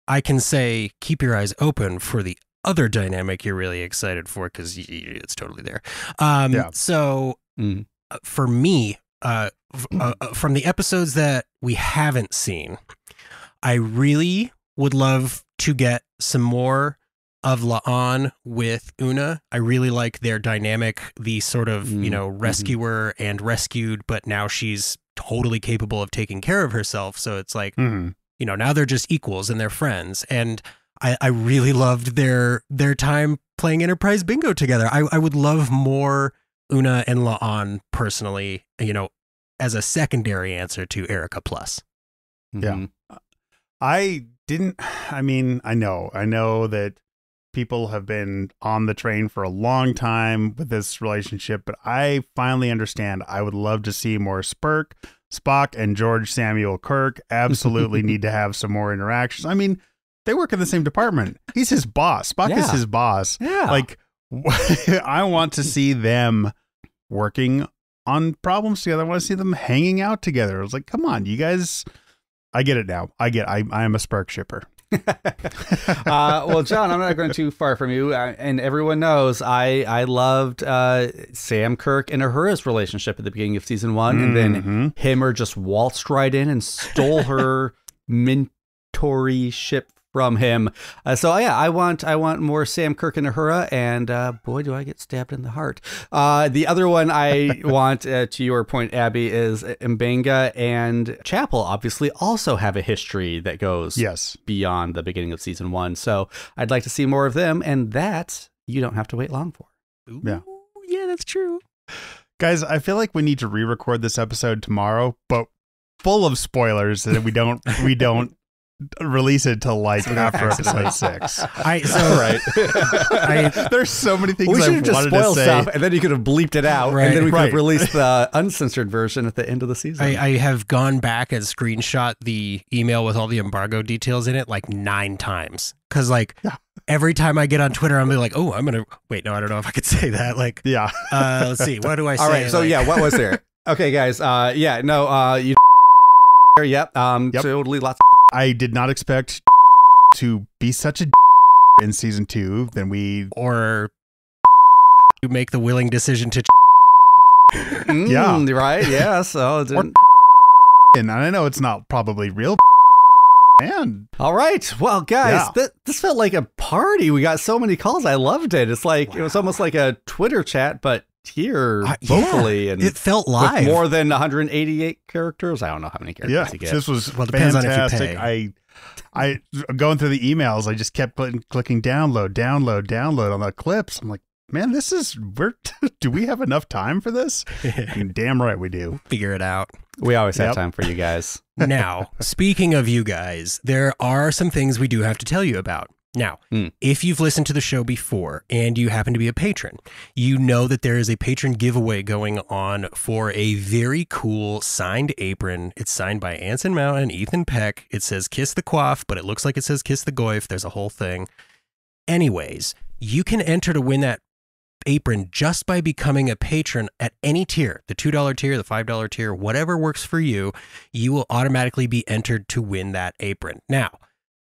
I can say, keep your eyes open for the other dynamic you're really excited for, because it's totally there. So for me, from the episodes that we haven't seen, I really would love to get some more of La'an with Una. I really like their dynamic, the sort of, rescuer and rescued, but now she's totally capable of taking care of herself. So it's like, now they're just equals and they're friends. And I really loved their time playing Enterprise Bingo together. I would love more Una and La'an personally, as a secondary answer to Erica Plus. Yeah. I know that people have been on the train for a long time with this relationship, but I finally understand. I would love to see more Spock and George Samuel Kirk absolutely need to have some more interactions. I mean, they work in the same department. He's his boss. Spock is his boss. Yeah. Like, I want to see them working on problems together. I want to see them hanging out together. I was like, come on, you guys. I get it now. I am a Spark shipper. Well, John, I'm not going too far from you, and everyone knows I loved Sam Kirk and Uhura's relationship at the beginning of season 1, and then Himmer just waltzed right in and stole her mentorship from him. I want more Sam Kirk and Uhura, and boy, do I get stabbed in the heart. The other one I want, to your point, Abby, is Mbenga and Chapel obviously also have a history that goes beyond the beginning of season 1. So I'd like to see more of them, and that you don't have to wait long for. Yeah, that's true. Guys, I feel like we need to re-record this episode tomorrow, but full of spoilers that we don't release it till like after episode 6. There's so many things we should I have just wanted to spoiled say, stuff, and then you could have bleeped it out, and then we could have released the uncensored version at the end of the season. I have gone back and screenshot the email with all the embargo details in it like 9 times. Because every time I get on Twitter, I'm like, oh, I'm gonna wait. No, I don't know if I could say that. Like, let's see. What do I say? All right. So what was there? Okay, guys. You. Yep. Totally lots. I did not expect to be such a in season 2 than we or to make the willing decision to right. Yeah. So and I know it's not probably real. Man. All right. Well, guys, this felt like a party. We got so many calls. I loved it. It's like it was almost like a Twitter chat, but here vocally, and it felt live. With more than 188 characters. I don't know how many characters you get. This was depends fantastic. on if you pay. I going through the emails. I just kept clicking download on the clips. I'm like, man, do we have enough time for this? Damn right we do. Figure it out. We always have time for you guys. Now, speaking of you guys, there are some things we do have to tell you about. Now, if you've listened to the show before and you happen to be a patron, you know that there is a patron giveaway going on for a very cool signed apron. It's signed by Anson Mount and Ethan Peck. It says Kiss the Quaff, but it looks like it says Kiss the Goif. There's a whole thing. Anyways, you can enter to win that apron just by becoming a patron at any tier, the $2 tier, the $5 tier, whatever works for you, you will automatically be entered to win that apron. Now,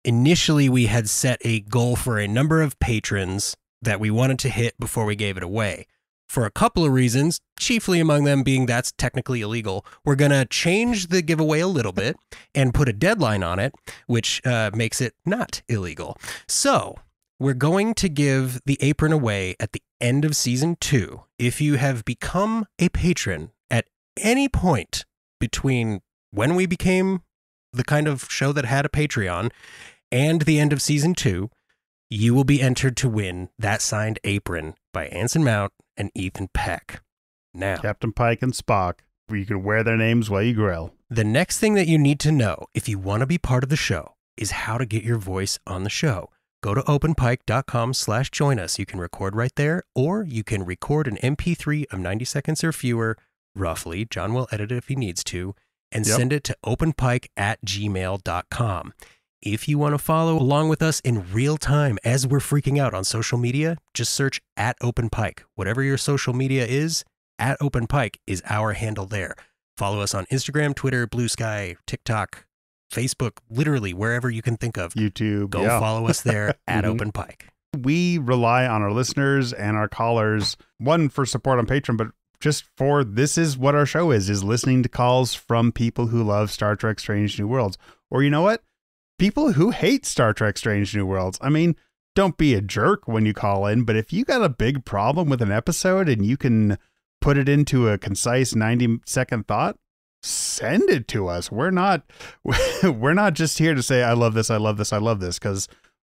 initially we had set a goal for a number of patrons that we wanted to hit before we gave it away. For a couple of reasons, chiefly among them being that's technically illegal, we're going to change the giveaway a little bit and put a deadline on it, which makes it not illegal. So we're going to give the apron away at the end of season 2. If you have become a patron at any point between when we became the kind of show that had a Patreon and the end of season 2, you will be entered to win that signed apron by Anson Mount and Ethan Peck. Now, Captain Pike and Spock, where you can wear their names while you grill. The next thing that you need to know if you want to be part of the show is how to get your voice on the show. Go to openpike.com/join us. You can record right there, or you can record an MP3 of 90 seconds or fewer, roughly. John will edit it if he needs to, and send it to openpike@gmail.com. If you want to follow along with us in real time as we're freaking out on social media, just search @OpenPike. Whatever your social media is, @OpenPike is our handle there. Follow us on Instagram, Twitter, Blue Sky, TikTok, Facebook, literally wherever you can think of. YouTube. Go follow us there @OpenPike. We rely on our listeners and our callers, one, for support on Patreon, but just for this is what our show is listening to calls from people who love Star Trek Strange New Worlds. Or you know what? People who hate Star Trek Strange New Worlds. I mean, don't be a jerk when you call in, but if you got a big problem with an episode and you can put it into a concise 90-second thought, send it to us. We're not just here to say, I love this, I love this, I love this, because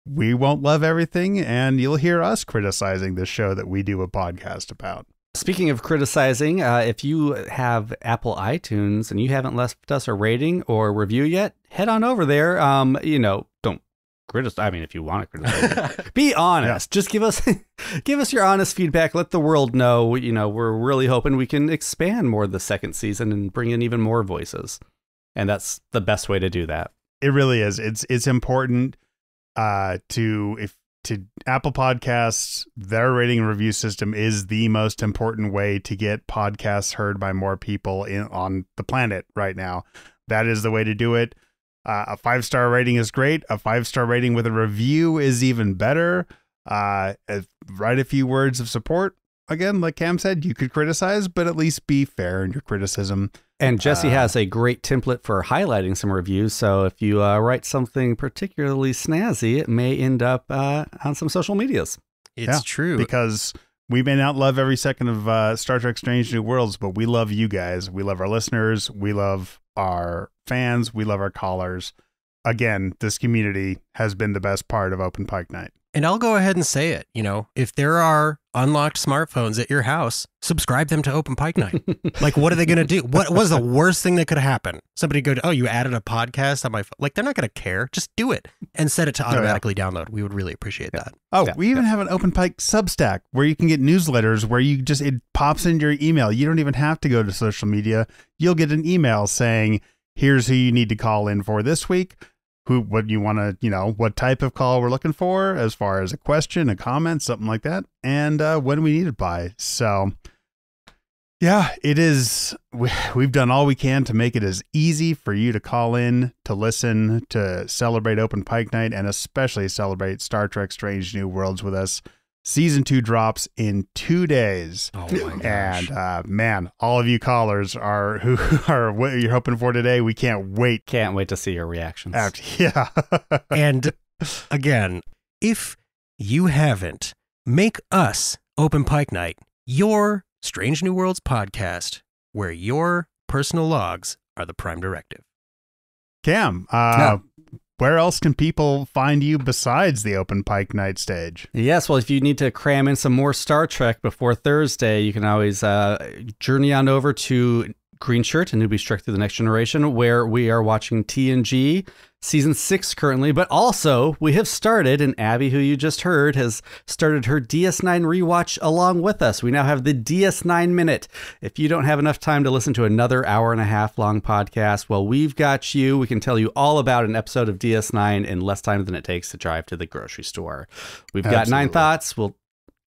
we won't love everything, and you'll hear us criticizing this show that we do a podcast about. Speaking of criticizing, if you have Apple iTunes and you haven't left us a rating or review yet, head on over there. Don't criticize. I mean, if you want to criticize, be honest. Just give us your honest feedback. Let the world know. We're really hoping we can expand more the second season and bring in even more voices. And that's the best way to do that. It really is. It's important to Apple Podcasts. Their rating and review system is the most important way to get podcasts heard by more people on the planet right now. That is the way to do it. A 5-star rating is great. A 5-star rating with a review is even better. Write a few words of support. Again, like Cam said, you could criticize, but at least be fair in your criticism. And Jesse has a great template for highlighting some reviews. So if you write something particularly snazzy, it may end up on some social medias. It's true. Because we may not love every second of Star Trek Strange New Worlds, but we love you guys. We love our listeners. We love our fans. We love our callers. Again, this community has been the best part of Open Pike Night. And I'll go ahead and say it, if there are unlocked smartphones at your house, subscribe them to Open Pike Night. Like, what are they going to do? What was the worst thing that could happen? Somebody go, oh, you added a podcast on my phone. Like, they're not going to care. Just do it and set it to automatically download. We would really appreciate that. Oh, we even have an Open Pike Substack where you can get newsletters where it pops into your email. You don't even have to go to social media. You'll get an email saying, here's who you need to call in for this week. What you want to, what type of call we're looking for as far as a question, a comment, something like that, and when we need it by. So, yeah, it is. We've done all we can to make it as easy for you to call in, to listen, to celebrate Open Pike Night, and especially celebrate Star Trek Strange New Worlds with us. Season 2 drops in 2 days. Oh my gosh. And man, all of you callers who are what you're hoping for today. We can't wait. Can't wait to see your reactions. Yeah. And again, if you haven't, make us Open Pike Night your Strange New Worlds podcast, where your personal logs are the prime directive. Cam, where else can people find you besides the Open Pike Night Stage? Yes, well, if you need to cram in some more Star Trek before Thursday, you can always journey on over to Green Shirt and Newbie Trek Through the Next Generation, where we are watching TNG Season 6 currently, but also we have started, and Abby, who you just heard, has started her DS9 rewatch along with us. We now have the DS9 Minute. If you don't have enough time to listen to another 1.5 hour long podcast, well, we've got you. We can tell you all about an episode of DS9 in less time than it takes to drive to the grocery store. We've got 9 thoughts. We'll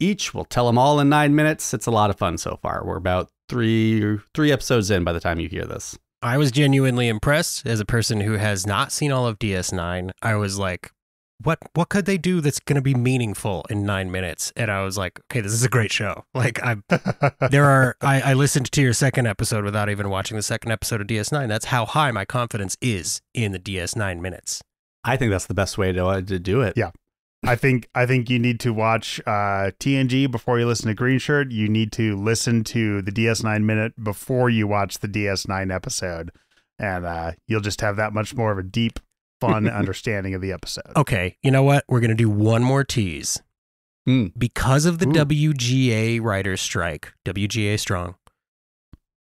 each. We'll tell them all in 9 minutes. It's a lot of fun so far. We're about three episodes in by the time you hear this. I was genuinely impressed as a person who has not seen all of DS9. I was like, what could they do that's going to be meaningful in 9 minutes? And I was like, okay, this is a great show. Like I listened to your second episode without even watching the second episode of DS9. That's how high my confidence is in the DS9 minutes. I think that's the best way to do it. Yeah. I think you need to watch TNG before you listen to Green Shirt. You need to listen to the DS9 minute before you watch the DS9 episode. And you'll just have that much more of a deep, fun understanding of the episode. Okay, you know what? We're going to do one more tease. Because of the WGA writers' strike, WGA Strong,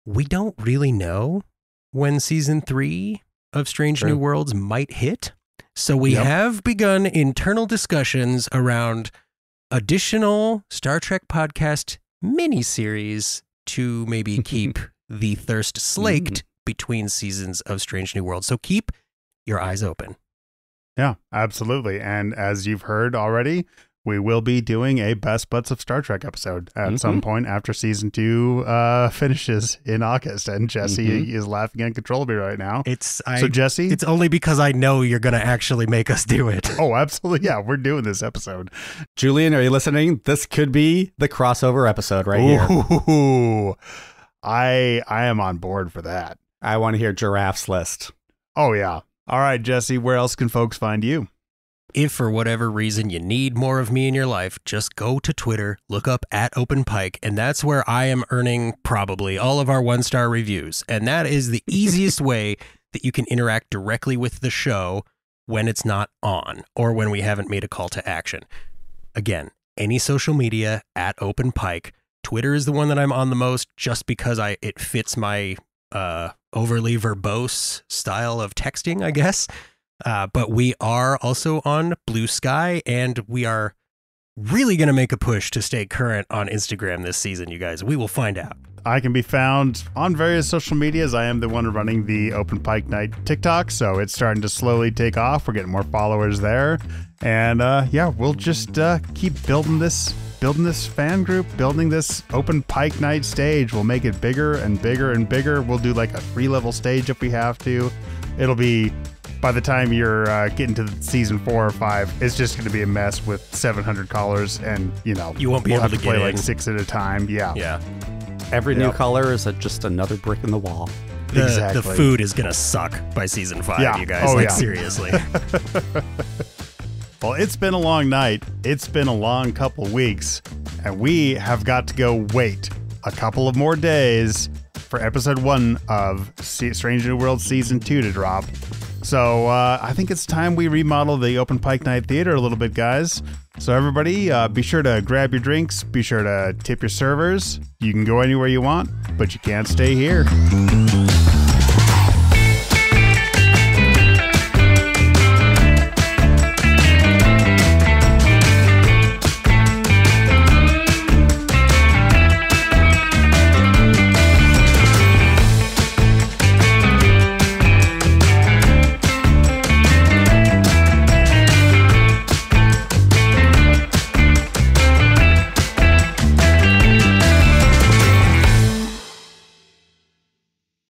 we don't really know when season 3 of Strange New Worlds might hit. So we have begun internal discussions around additional Star Trek podcast miniseries to maybe keep the thirst slaked between seasons of Strange New Worlds. So keep your eyes open. Yeah, absolutely. And as you've heard already, we will be doing a Best Butts of Star Trek episode at some point after season 2 finishes in August. And Jesse is laughing uncontrollably right now. So Jesse, it's only because I know you're going to actually make us do it. Oh, absolutely. Yeah, we're doing this episode. Julian, are you listening? This could be the crossover episode right here. I am on board for that. I want to hear Giraffe's list. Oh, yeah. All right, Jesse, where else can folks find you? If for whatever reason you need more of me in your life, just go to Twitter, look up @OpenPike, and that's where I am earning probably all of our 1-star reviews. And that is the easiest way that you can interact directly with the show when it's not on or when we haven't made a call to action. Again, any social media @OpenPike. Twitter is the one that I'm on the most just because it fits my overly verbose style of texting, I guess. But we are also on Blue Sky, and we are really going to make a push to stay current on Instagram this season, you guys. We will find out. I can be found on various social medias. I am the one running the Open Pike Night TikTok, so it's starting to slowly take off. We're getting more followers there. And yeah, we'll just keep building this fan group, building this Open Pike Night Stage. We'll make it bigger and bigger and bigger. We'll do like a 3-level stage if we have to. It'll be... By the time you're getting to season 4 or 5, it's just going to be a mess with 700 callers, and you won't be able to play get like in. 6 at a time. Yeah. Every new color is just another brick in the wall. The food is going to suck by season 5, you guys. Seriously. Well, it's been a long night. It's been a long couple weeks, and we have got to go wait a couple of more days for episode 1 of Strange New Worlds season 2 to drop. So I think it's time we remodel the Open Pike Night Theater a little bit, guys. So everybody, be sure to grab your drinks. Be sure to tip your servers. You can go anywhere you want, but you can't stay here.